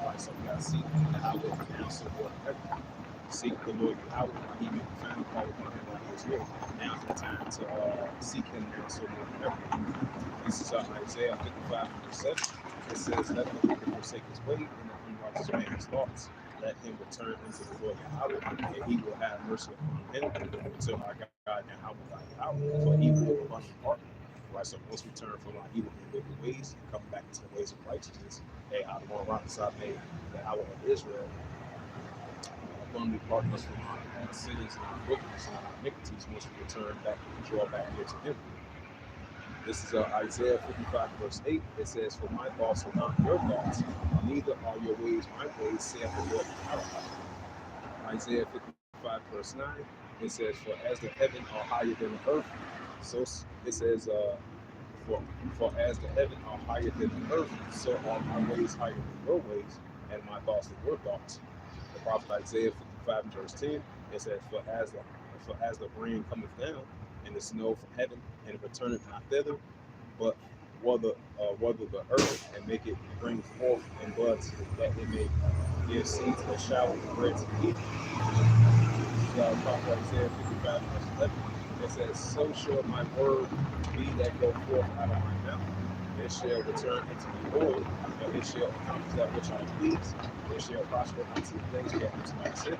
Right, so we got to seek Yahweh now, so whatever. Seek the Lord Yahweh while he may be found, call upon him while he is near. Now's the time to seek him now, so whatever. This is Isaiah 55:7. It says, "Let the wicked forsake his way, and the unrighteous man his thoughts. Let him return unto the Lord Yahweh, and he will have mercy upon him, until our God Yahweh thy Yahweh, for he will abundant pardon." Right, so once we turn from our evil and wicked ways and come back to the ways of righteousness, hey, I'm going to rock the side, hey, the Yahweh of Israel, abundantly pardon us from our sins and our wickedness and our iniquities once we return back and draw back near to him. This is Isaiah 55 verse 8. It says, "For my thoughts are not your thoughts, neither are your ways my ways, saith the Lord Yahweh." Isaiah 55 verse 9. It says, "For as the heavens are higher than the earth," so it says, for as the heavens are higher than the earth, so are my ways higher than your ways, and my thoughts than your thoughts." The prophet Isaiah 55 verse 10. It says, For as the rain cometh down, and the snow from heaven, and it returneth not thither, but whether the earth, and make it bring forth and buds, that it may give seed to the shower and bread to the eat. Prophet Isaiah 55 verse 11. It says, "So shall my word be that go forth out of my mouth. It shall return into me void, but it shall accomplish that which I please. It shall prosper unto the things whereunto I sent it."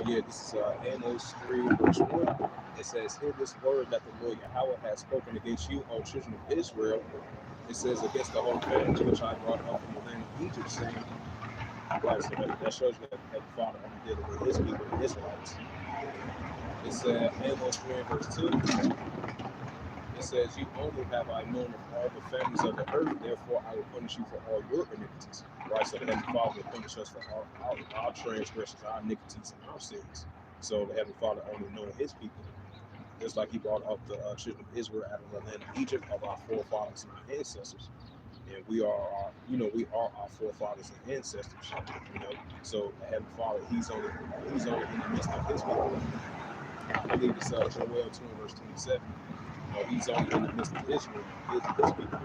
Yeah, this is Amos 3 verse 1. It says, "Hear this word that the Lord Yahweh has spoken against you, O children of Israel." It says, "Against the whole family which I brought up from the land of Egypt, saying," right, so that shows you that the Father only dealing with his people, the Israelites. It said, Amos 3 verse 2. It says, "You only have I known of all the families of the earth, therefore I will punish you for all your iniquities." Right, so the Heavenly Father will punish us for our transgressions, our iniquities, and our sins. So the Heavenly Father only knowing his people. Just like he brought up the children of Israel out of the land of Egypt, of our forefathers and our ancestors. and we are our, we are our forefathers and ancestors. So Heavenly Father, He's only in the midst of His people. I believe it's Joel 2 and verse 27. He's only in the midst of Israel, his people.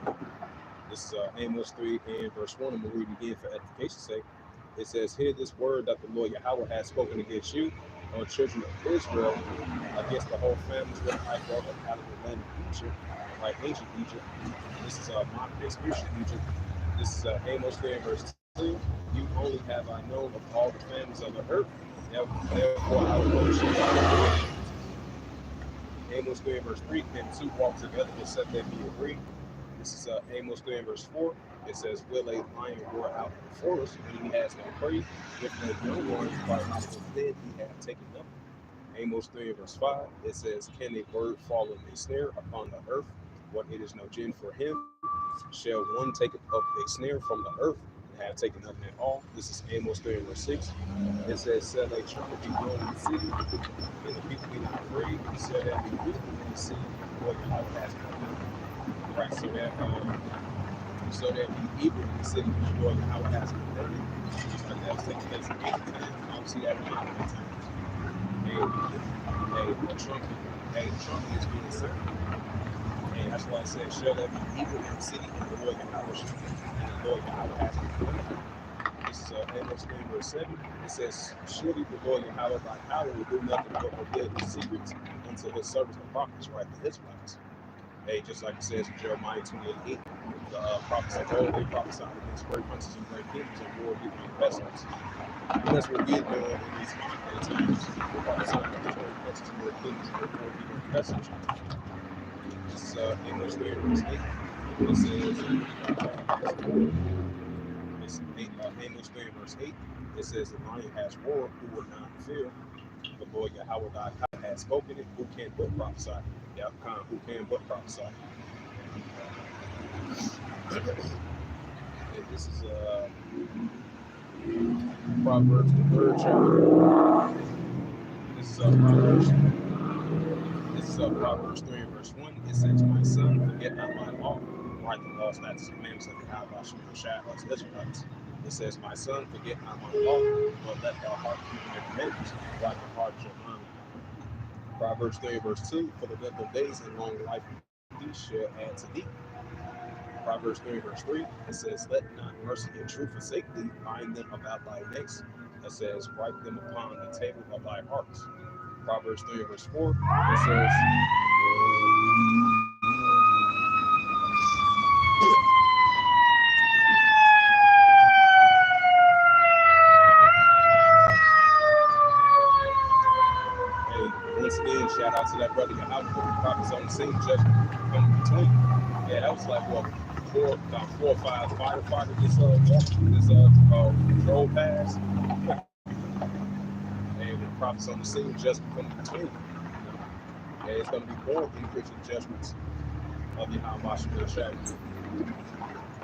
This is Amos 3 and verse 1. I'm going to read it again for edification's sake. It says, "Hear this word that the Lord Yahweh has spoken against you, O children of Israel, against the whole families that I brought up out of the land of Egypt, like ancient Egypt." This is modern day spiritual Egypt. This is Amos 3 and verse 2. "You only have I known of all the families of the earth, therefore I will punish you." Amos 3 and verse 3, "Can two walk together except they be agreed?" This is Amos 3 and verse 4. It says, "Will a lion roar out in the forest when he has no prey? If the young ones cry out for dead, he hath taken them." Amos 3 and verse 5. It says, "Can a bird fall in a snare upon the earth when it is no gin for him? Shall one take up a snare from the earth and have taken nothing at all?" This is Amos 3 and verse 6. It says, "Shall a trumpet be blown in the city, and the people be not afraid? Shall there be wisdom in the city? Lord Yahweh has commanded." Right, so that be evil in the city, which Lord Yahweh has commanded. Just like that was taking place in ancient times. I don't see that in modern times. The trumpet is being sounded. And that's why I said, "Shall there be evil in the city, and the Lord Yahweh has commanded." This is Amos 3 verse 7. It says, "Surely the Lord Yahweh thy power will do nothing but reveal his secrets unto his servants the prophets," right? The Israelites. Just like it says in Jeremiah 28:8, the prophets of old, they prophesied against great princes and great kings and war people and pestilence. And that's what we're doing in these modern day times. We're prophesying against great princes and great kings and war people and pestilence. This is Amos 3 verse 8. It says, Amos 3 verse 8. It says, "The lion has roared, who will not fear? The Lord Yahweh thy God has spoken it, who can but prophesy?" Who can but prophesy? And this is Proverbs, the 3rd chapter. This is Proverbs 3 and verse 1. It says, "My son, forget not my law, write the law, statutes, and commandments of the Yahweh of Israelites." It says, "My son, forget not my law, but let thy heart keep my commandments, like the heart of your mind." Proverbs 3 and verse 2. "For the length of days and long life and peace shall add to thee." Proverbs 3 verse 3, it says, "Let not mercy and truth forsake thee, bind them about thy necks." It says, "Write them upon the table of thy hearts." Proverbs 3 verse 4, it says, once again, shout out to that brother Yahweh, prophets on the scene, judgment coming between. Yeah, that was like what, about 4 or 5 firefighters this drove past. And the prophets on the scene, judgment coming between. And it's going to be more increasing judgments of Yahweh Shai.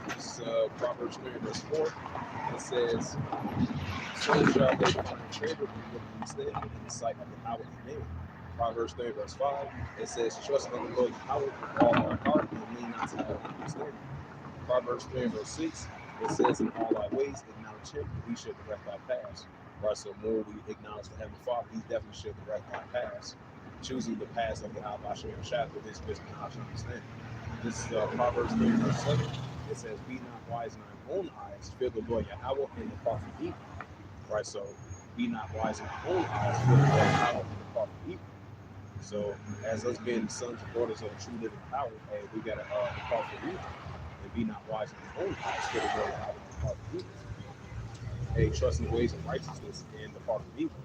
This is Proverbs 3 verse 4. It says, "So shall they find favor instead in the sight of Yahweh name." Proverbs 3 verse 5. It says, "Trust in the Lord Yahweh with all thy heart and lean not to thy own understanding." Proverbs 3 verse 6. It says, "In all thy ways acknowledge him, and he shall direct thy paths." Right, so the more we acknowledge the Heavenly Father, he definitely should direct our paths. Choosing the paths of Yahweh Shai with his wisdom, knowledge, and understanding. This is Proverbs 3 verse 7. It says, "Be not wise in thine own eyes, fear the Lord Yahweh and depart from evil." Right, so be not wise in our own eyes, fear the Lord Yahweh and depart from evil. So as us being sons and daughters of the true living power, hey, we gotta depart from evil and be not wise in our own eyes, fear the Lord Yahweh and depart from evil. Hey, trust in the ways of righteousness and depart from evil.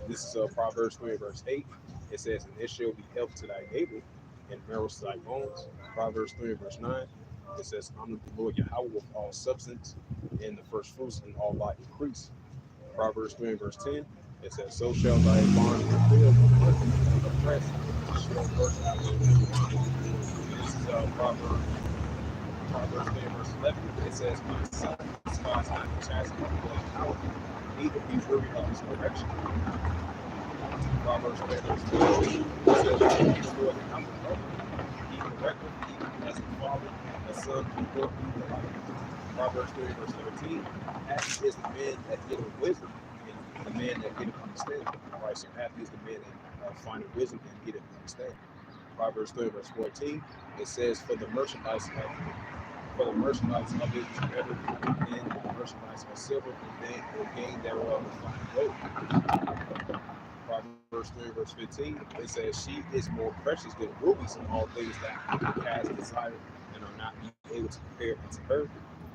This is Proverbs 3 verse 8. It says, "And it shall be health to thy navel and marrow to thy bones." Proverbs 3 verse 9. It says, "Honor the Lord Yahweh with all substance and the first fruits and all thy increase." Proverbs 3 verse 10. It says, "So shall thy barns be filled with milk, and the press shall burst out with milk." This is Proverbs 3 verse 11. It says, "My son, despise not the chastisement of the Lord Yahweh, neither be weary of his correction." Proverbs 3 verse 12. It says, "The Lord Yahweh loveth, he correcteth even as as the Father, the Son, and the Lord be the life. Proverbs 3, verse 13. Happy is the man that getteth wisdom, and the man that getteth understanding. Right, so happy is the man that findeth wisdom and getteth understanding. Proverbs 3, verse 14. It says, for the merchandise of it is better than the merchandise of silver, and then the gain thereof is fine gold. Proverbs 3, verse 15, it says, she is more precious than rubies in all things that has desired and are not able to compare unto her.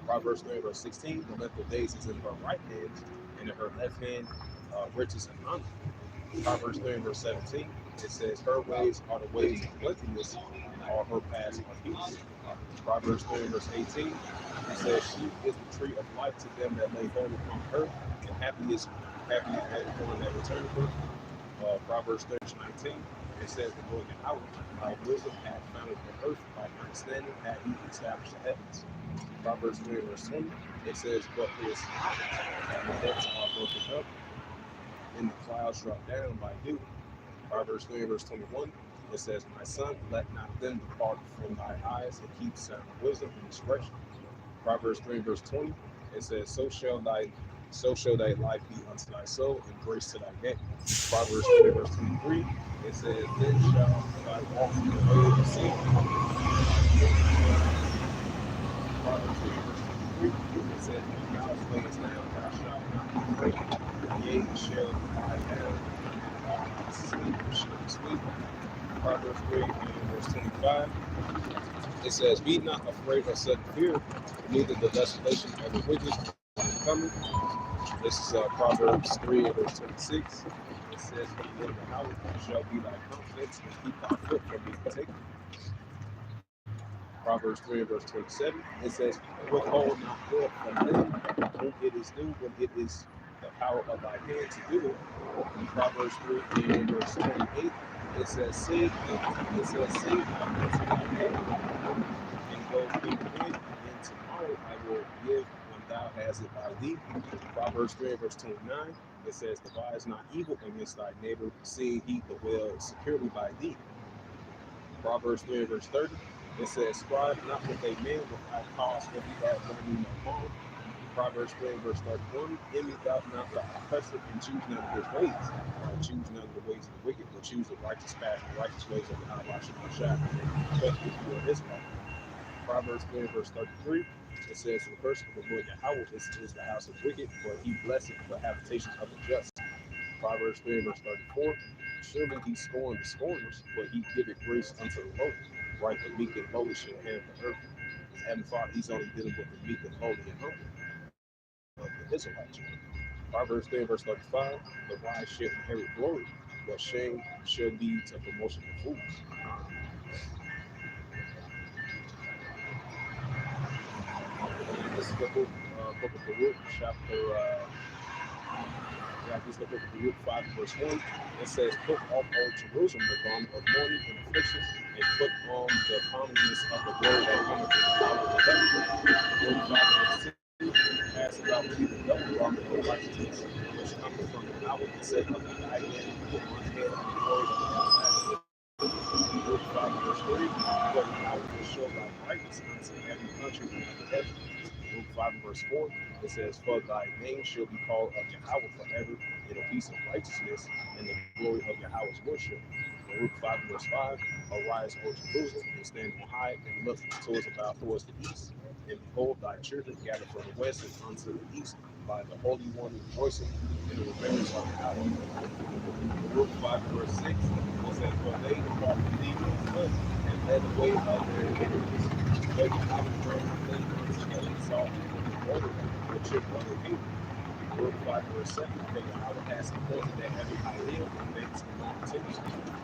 Proverbs 3, verse 16, the length of days is in her right hand, and in her left hand riches and honor. Proverbs 3, verse 17, it says, her ways are the ways of plenteousness, and all her paths are peace. Proverbs 3, verse 18, it says, she is the tree of life to them that lay hold upon her, and happy is everyone that returneth her. Proverbs 3, verse 19, it says, the Lord Yahweh, by wisdom hath founded the earth, by understanding hath he established the heavens. Proverbs 3, verse 20, it says, but his knowledge, and the depths are broken up, and the clouds drop down by dew. Proverbs 3, verse 21, it says, my son, let not them depart from thy eyes, and keep sound wisdom and discretion. Proverbs 3, verse 20, it says, so shall thy life be unto thy soul, and grace to thy neck. Proverbs 3, verse 23, it says, then shall thy walk in the way of safety. Proverbs 3, verse 23, it says, when thou layest down, thou shalt not be afraid. Yea, shall lie down, and thou not sleep, shall be asleep. Proverbs 3, verse 25, it says, be not afraid of sudden fear, neither the desolation of the wicked is coming. This is Proverbs 3, verse 26. It says, for the Lord Yahweh shall be thy confidence, and keep thy foot from being taken. Proverbs 3, verse 27. It says, withhold not good from them when it is due, when it is the power of thy hand to do it. In Proverbs 3, verse 28, it says, save thy hands to thy neighbor, and go feed him, and tomorrow I will give when thou hast it by thee. Proverbs 3, verse 29, it says, devise not evil against thy neighbor, seeing he dwell securely by thee. Proverbs 3, verse 30, it says, strive not with a man without cause, for he hath done thee no harm. Proverbs 3, verse 31, envy thou not the oppressor, and choose none of his ways. Choose none of the ways of the wicked, but choose the righteous path, the righteous ways of the Shah, but if you are his wife. Proverbs 3, verse 33, it says, the curse of the Lord Yahweh is the house of the wicked, but he blesseth the habitation of the just. Proverbs 3, verse 34, surely he scorned the scorners, but he giveth grace unto the lowly. Right, the meek and lowly shall inherit the earth. Heavenly Father, he's only dealing with the meek and lowly and humble of the Israelites. Proverbs 3, verse 35, the wise shall inherit glory, but shame shall lead to promotion for fools. And this is the book of Baruch, chapter this is the book of Baruch 5, verse 1. It says, put off, O Jerusalem, the garment of mourning and affliction, and put on the prominence of the glory that cometh out of heaven. Baruch 5, verse 2. Ask about me the double garment of righteousness, which cometh from the outward, and said, of the diadem upon my head, and the glory of the everlasting. Luke 5, verse 3, for the power will show thy brightness unto every country under heaven. Luke 5, verse 4, it says, for thy name shall be called of Yahweh forever, in a piece of righteousness, and the glory of Yahweh's worship. Luke 5, verse 5, arise, O Jerusalem, and stand on high, and look towards the east, and behold, thy children gather from the west and unto the east, by the Holy One rejoicing, in the remembrance of Yahweh. Luke 5, verse 6, it says, for they depart from thee in flood, and led away of their iniquities. But Yahweh grant them shall exalt the glory which is of the kingdom. Luke 5, verse 7, for Yahweh has appointed that every ideal and makes the mountains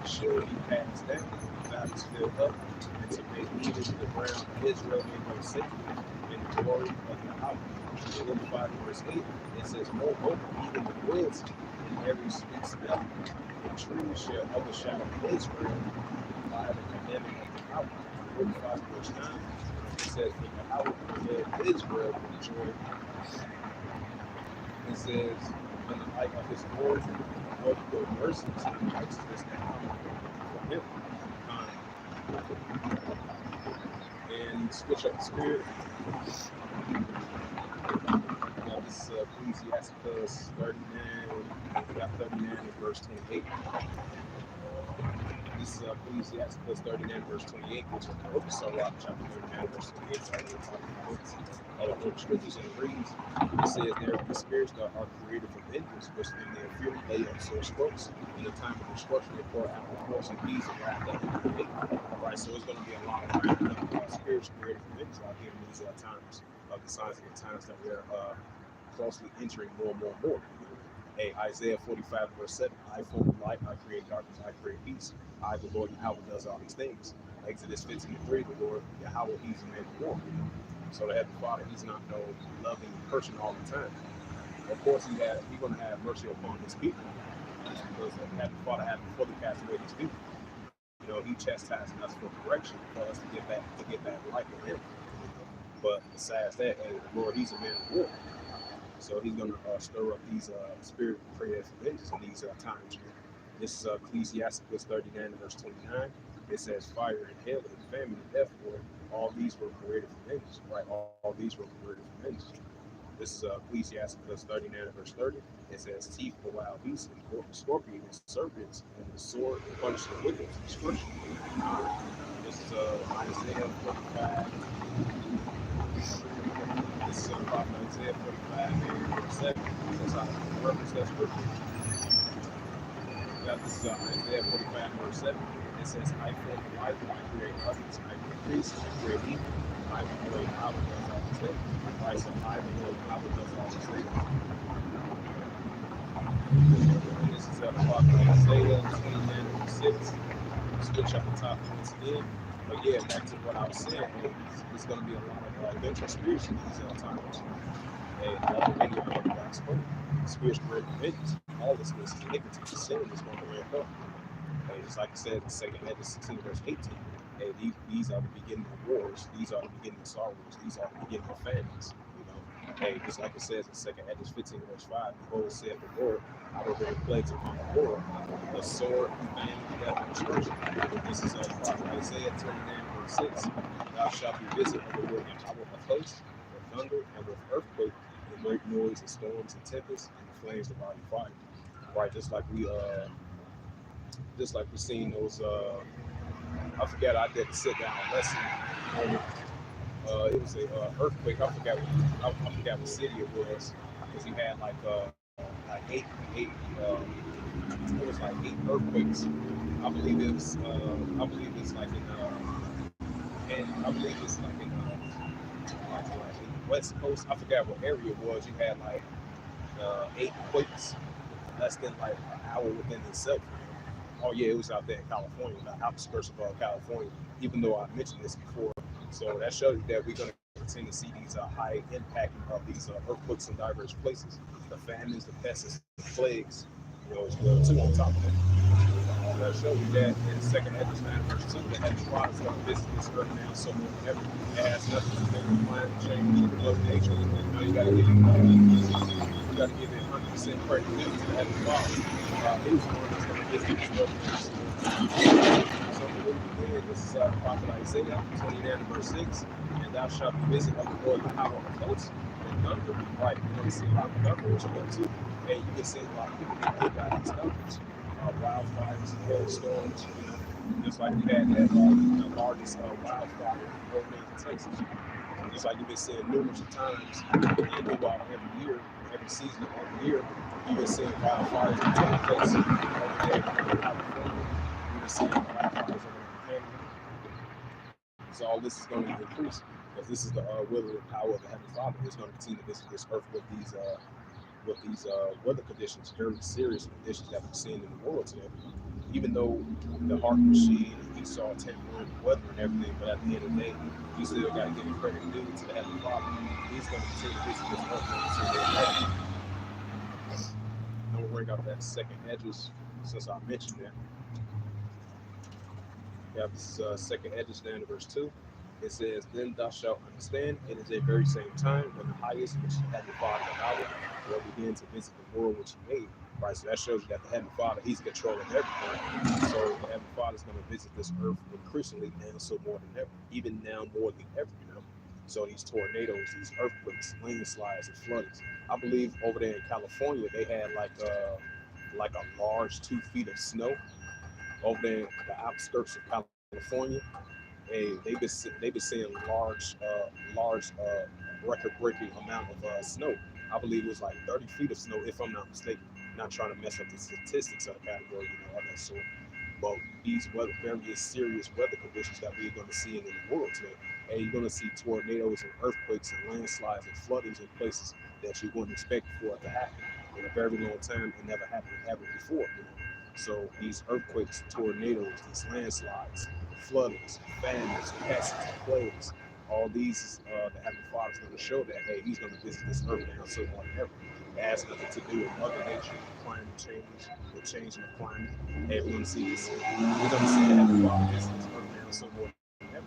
shall be cast down, the valleys filled up, and to make even the ground of Israel may go safely in the glory of Yahweh. In Luke 5, verse 8, it says, moreover, even the woods and every sweet smell, the trees shall overshadow Israel by the commandment of Yahweh. Luke 5, verse 9, it says, for Yahweh prepared Israel with joy. It says, in the light of his glory, what the mercies and righteousness that come from him. and switch up the spirit. Now this is Ecclesiasticus 39. We got 39 in verse 28. This is Ecclesiasticus 39, verse 28, which is the book of Sirach, chapter 39, verse 28. So I will talk about all the scriptures, and it reads, it says, there are spirits that are created for vengeance, which in their fury lay up sore strokes. In the time of destruction, they pour out the force and peace and wrath up in the hate. All right, so it's going to be a lot of spirits created for vengeance out here in these times of the signs of the times that we're closely entering more and more and more. Hey, Isaiah 45, verse 7, I form light, I create darkness, I create peace. I, the Lord Yahweh, does all these things. Exodus 15:3, the Lord Yahweh, he's a man of war. So the Heavenly Father, he's not no loving person all the time. Of course, he's going to have mercy upon his people because the Heavenly Father hasn't fully cast away his people. You know, he chastising us for correction for us to get back right with him. But besides that, the Lord, he's a man of war. So he's going to stir up these spirit creative vengeance in these times here. This is Ecclesiasticus 39, verse 29. It says, fire and hail and famine and death, Lord, all these were created for vengeance, right? All these were created for vengeance. This is Ecclesiasticus 39, verse 30. It says, teeth for wild beasts and scorpions and serpents, and the sword punish the wicked to destruction. This is Isaiah 45. This is Prophet Isaiah 45 and verse 7. That's how I reference that scripture. This is Isaiah 45 verse 7. It says, I form the life, I create darkness, I create peace, I create evil. I, the Lord Yahweh, does all these things. Right, so I, the Lord Yahweh, does all these things. And this is Prophet Isaiah 29 verse 6. Switch up the top once again. But yeah, back to what I was saying, there's going to be a lot of venture spirits in these times. And all the many of God's hope, spiritual vengeance, all this iniquity, sin is going to ramp up. And just like I said, in 2 Hedges 16, verse 18, and these are the beginning of wars, these are the beginning of sorrows, these are the beginning of famines. You know, hey, just like it says in 2 Hedges 15, verse 5, behold, saith the Lord, I will bring plagues upon the world, the sword, famine, death, and destruction. This is Prophet Isaiah 29, verse 6. Thou shalt be visited of the Lord Yahweh of hosts, with thunder and with earthquake, and great noise, and storms, and tempests, and the flames of our fire. Right, just like we seen those I forgot I did a sit down lesson on it. It was a earthquake. I forgot what city it was because you had like eight it was like 8 earthquakes. I believe it's like in and I believe it's like in West Coast. I forgot what area it was. You had like 8 quakes less than like an hour within itself. Oh yeah, it was out there in California, the outskirts of California. Even though I mentioned this before, so that shows you that we're going to continue to see these high impacting of these earthquakes in diverse places, the famines, the pests, the plagues, you know, as well too. On top of that, that shows you that in Second Edges 9 verse 2, that Heavenly Father is going to visit this earth now so more than ever. It has nothing to do with climate change, blood nature. You know, you got to give it 100% credit to the Heavenly Father. He's the one that's going to visit this earth. So again, this is Prophet Isaiah 29 verse 6, and thou shalt be visited of the Lord the power of hosts and thunder. Right, you're going to see a lot of thunder as well too. And you can see a lot of people get hit by these thunders, wildfires, hailstorms, you know, just like we had that the largest wildfire in Texas. Just like you've been seeing numerous times throughout every year, every season of every year, you've been seeing wildfires that take place over there in California. You've been seeing wildfires over there in Canada. So all this is going to increase because this is the will and power of the Heavenly Father. It's going to continue to visit this earth with these weather conditions, very serious conditions that we're seeing in the world today. Even though the heart machine, he saw temporary weather and everything, but at the end of the day, you still got to give credit due to the Heavenly Father. He's going to continue to visit this earth until they're I'm going to bring out that second Hedges since I mentioned that. We have this second Hedges down to verse 2. It says, then thou shalt understand, it is a very same time when the highest, which had the Father of Yahweh, will begin to visit the world which he made. right? So that shows you that the Heavenly Father, He's controlling everything. So the Heavenly Father is going to visit this earth increasingly now, so more than ever, even now more than ever, you know. So these tornadoes, these earthquakes, landslides, and floodings. I believe over there in California, they had like a large 2 feet of snow over there in the outskirts of California. Hey, they've been seeing large record-breaking amount of snow. I believe it was like 30 feet of snow, if I'm not mistaken. Not trying to mess up the statistics of the category, you know, of that sort. But these very serious weather conditions that we're going to see in the world today, and you're going to see tornadoes and earthquakes and landslides and floodings in places that you wouldn't expect for it to happen in a very long time. It never happened ever before, you know. So these earthquakes, tornadoes, these landslides, floodings, famines, pests, plagues, all these, the Heavenly Father is going to show that, hey, He's going to visit this earth now so more than ever. It has nothing to do with Mother Nature, climate change, the changing of climate. Hey, we're going to see this. We're going to see the Heavenly Father visit this earth now so more than ever.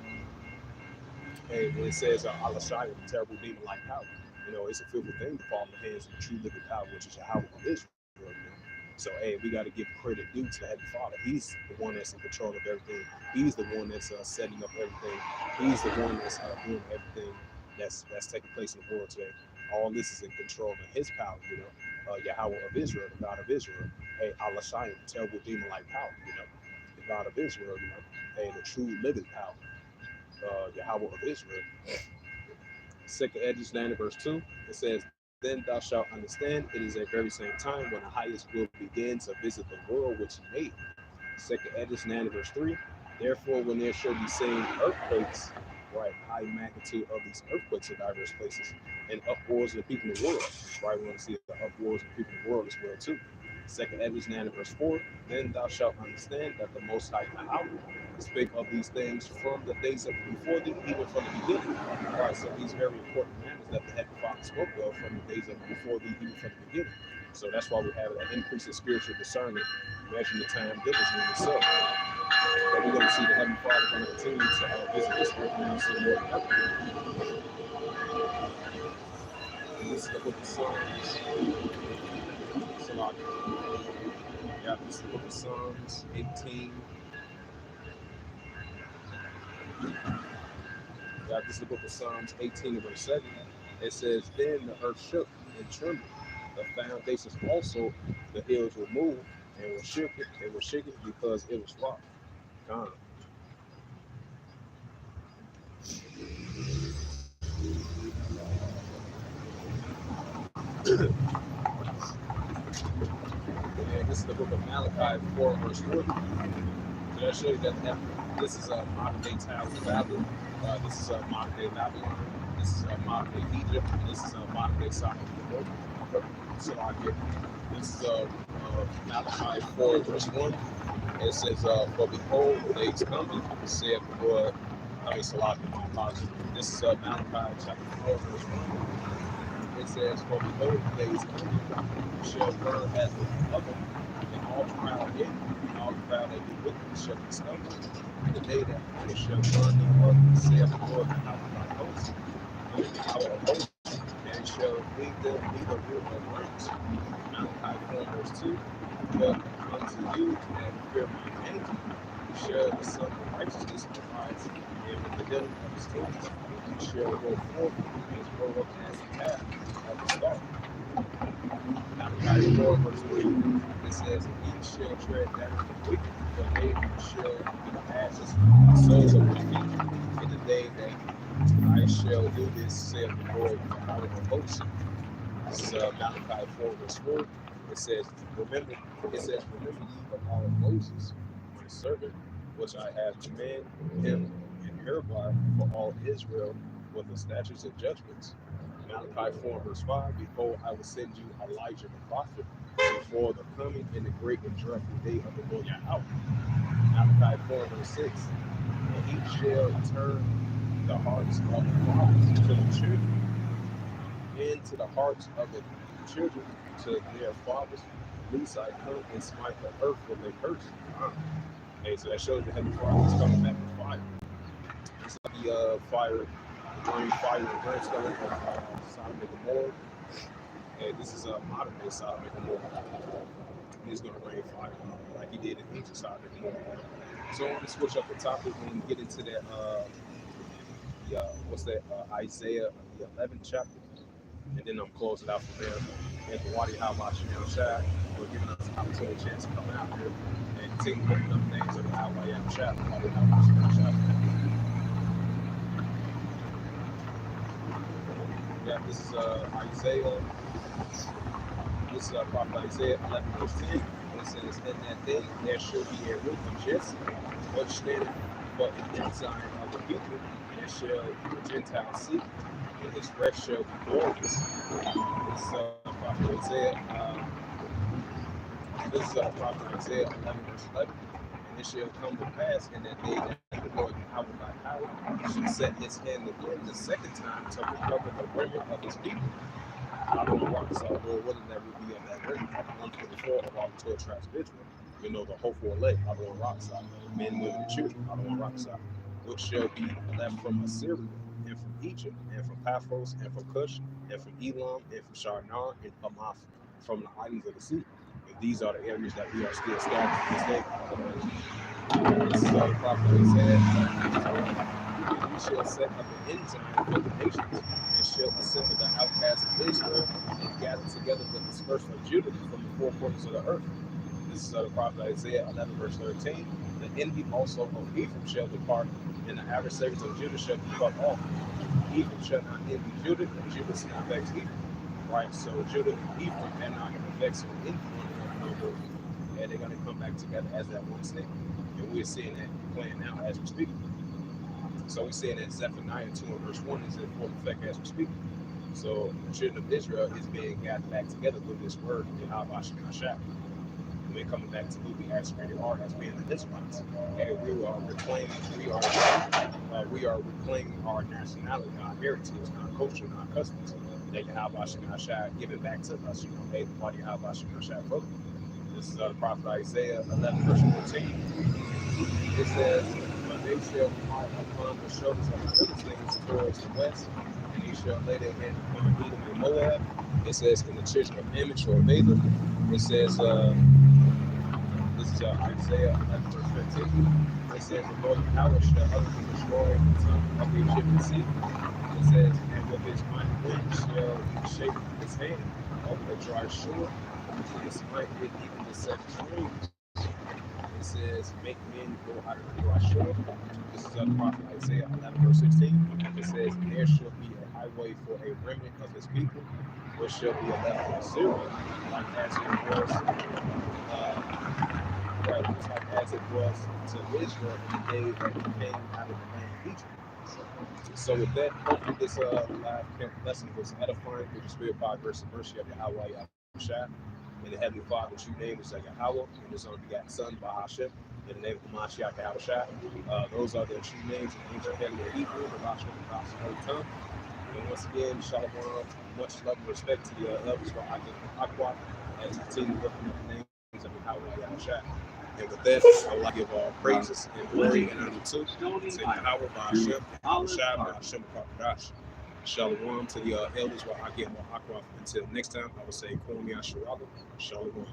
Hey, when it says, Allah Shai, the terrible demon like power, you know, it's a fearful thing to fall in the hands of the true living power, which is Yahweh of Israel, you know. So, hey, we got to give credit due to the Heavenly Father. He's the one that's in control of everything. He's the one that's setting up everything. He's the one that's doing everything that's taking place in the world today. All this is in control of His power, you know. Yahweh of Israel, the God of Israel. Hey, Allah Shai, the terrible demon like power, you know. The God of Israel, you know. Hey, the true living power, Yahweh of Israel. Second Edges 9 verse 2, it says, Then thou shalt understand it is at very same time when the highest will begin to visit the world which He made. Second Edges 9 verse 3, therefore when there shall be seen earthquakes, right, high magnitude of these earthquakes in diverse places, and uproars of the people in the world, right, we want to see the uproars of the people in the world as well too. Second Edges 9 verse 4, then thou shalt understand that the Most High Yahweh spake of these things from the days of before thee, even from the beginning. All right, so these very important matters that the Heavenly Father spoke of from the days of before thee, even from the beginning. So that's why we have an increase in spiritual discernment, measuring the time diligently itself. But we're going to see the Heavenly Father going to continue to visit this earth now so more than ever. And this is the book of Psalms. So yeah, this is the book of Psalms 18. Yeah, this is the book of Psalms 18 and verse 7. It says, Then the earth shook and trembled. The foundations also, the hills were moved and were shaken. They were shaken because it was rocked. Gone. And this is the book of Malachi 4 verse 40. So that shows you that this is a modern day Tower of Babel. This is a modern day Babylon. This is a modern day Egypt. And this is a modern day Sodom and Gomorrah. So I get this is Malachi 4 verse 1. It says, For behold, the days coming, saith the Lord. I mean, Salakia, my apologies. This is Malachi chapter 4 verse 1. It says, For behold, the days coming, shall burn as with oven, and all the proud men, and all the proud that do wickedly shall be stumbled. In the day that it shall burn them up, saith the Lord, the house of thy hosts, and the hour of hosts, and shall leave them neither root nor branch. Malachi 4 verse 2. But unto you that fear my name, shall the sun of righteousness arise, and with the healing of his wings, he shall go forth and grow up as a calf of the stalk. Malachi 4 verse 3, it says, He shall tread down the wicked, but they shall be ashes, souls of wicked, in the day that I shall do this, saith the Lord, the power of hosts. This is Malachi 4 verse 4. It says, remember ye the law of Moses, my servant, which I have commanded him in hereby for all Israel with the statutes and judgments. Malachi 4 verse 5, behold, I will send you Elijah the prophet before the coming in the great and dreadful day of the Lord Yahweh. Malachi 4 verse 6, and he shall turn the hearts of the fathers to the children, and to the hearts of the children to their fathers, lest I come and smite the earth with a curse. Hey, so that shows the Heavenly Father is coming back with fire. It's like the fire, the burning fire and brimstone of Sodom and Gomorrah. And this is a modern day Sodom and Gomorrah. He's going to rain fire like he did in ancient Sodom and Gomorrah. So I want to switch up the topic and get into that. What's that? Isaiah the 11th chapter, and then I'm closing out from there. And the Wadi Habash Shai for giving us an opportunity, chance to come out here and continue looking up things of the Hawaii Shai. Wadi Habash Shai. Yeah, this is Isaiah. This is Prophet Isaiah 11 verse 10. And it says, "In that day there shall be a root of Jesse, which standeth for an ensign of the people, and shall the Gentiles seek, and his rest shall be glorious." This is Prophet Isaiah. This is Prophet Isaiah 11 verse 11. "And it shall come to pass in that day that the Lord Yahweh by power shall set his hand again the second time to recover the remnant of his people." I don't know why. So, Lord, what that would be of that remnant? 144 of all the 12 tribes of Israel. You know, the hopeful elect, I don't rock side. Men, women, and children, I don't rock side. Which shall be left from Assyria, and from Egypt, and from Paphos, and from Cush, and from Elam, and from Shinar, and Hamath, from the islands of the sea. And these are the areas that we are still scattered to this day. This is the prophet that said, "And he shall set up an ensign for the nations, and shall assemble the outcasts of Israel, and gather together the dispersed of Judah from the four corners of the earth." This is the prophet Isaiah 11 verse 13. "The envy also of Ephraim shall depart, and the adversaries of Judah shall be cut off. Ephraim shall not envy Judah, and Judah shall not vex Ephraim." Right, so Judah and Ephraim are not going to vex or envy one another, and they're going to come back together as that one stick. And we're seeing that playing out as we speak. So we're seeing that Zephaniah 2 and verse 1 is in full effect as we speak. So the children of Israel is being gathered back together with this word, Yahweh Shai. And we're coming back to who we actually are as being the Israelites. And we are reclaiming our nationality, our heritage, our culture, and our customs that Yahweh Shai given back to us. You know, hey, the body Yahweh Shai brother. This is the prophet Isaiah 11 verse 14. It says, "But they shall fall upon the shoulders of the Philistines towards the west, and they shall lay their hand upon Edom and Moab." It says, "In the children of Amish or Balaam." It says, this is Isaiah 11 verse 15. It says, "The Lord Yahweh shall utterly destroy the tongue of the Egyptian sea." It says, "And with his mighty wind shall he shake his hand over the dry shore, and smite it even the seven streams." It says, "Make men go out of the dry shore." This is the prophet Isaiah 11 verse 16. It says, "There shall be a highway for a remnant of his people, which shall be a left from Assyria, like as it was, just like as it was to Israel in the day that he came out of the land of Egypt." So with that, hopefully this live lesson was edifying through the spirit, power, grace, and mercy of Yahweh Shai. In the Heavenly Father, true name is Yahweh, and His only begotten Son, Bahashem, in the name of Hamashiach Yahweh Shai. Those are their true names in ancient Paleo Hebrew, the Rosh Hashanah, Holy Tongue. And once again, Shalom, much love and respect to the elders for Aqua, as we continue looking at the names of Yahweh Yahweh Shai. And with that, I would like to give all praises and glory and honor to Yahweh, Bahashem, Yahweh Shai, Bahashem, Kakadash. Shalom to the elders while I get more aqua. Until next time, I will say, Kwame Asherala. Shalom.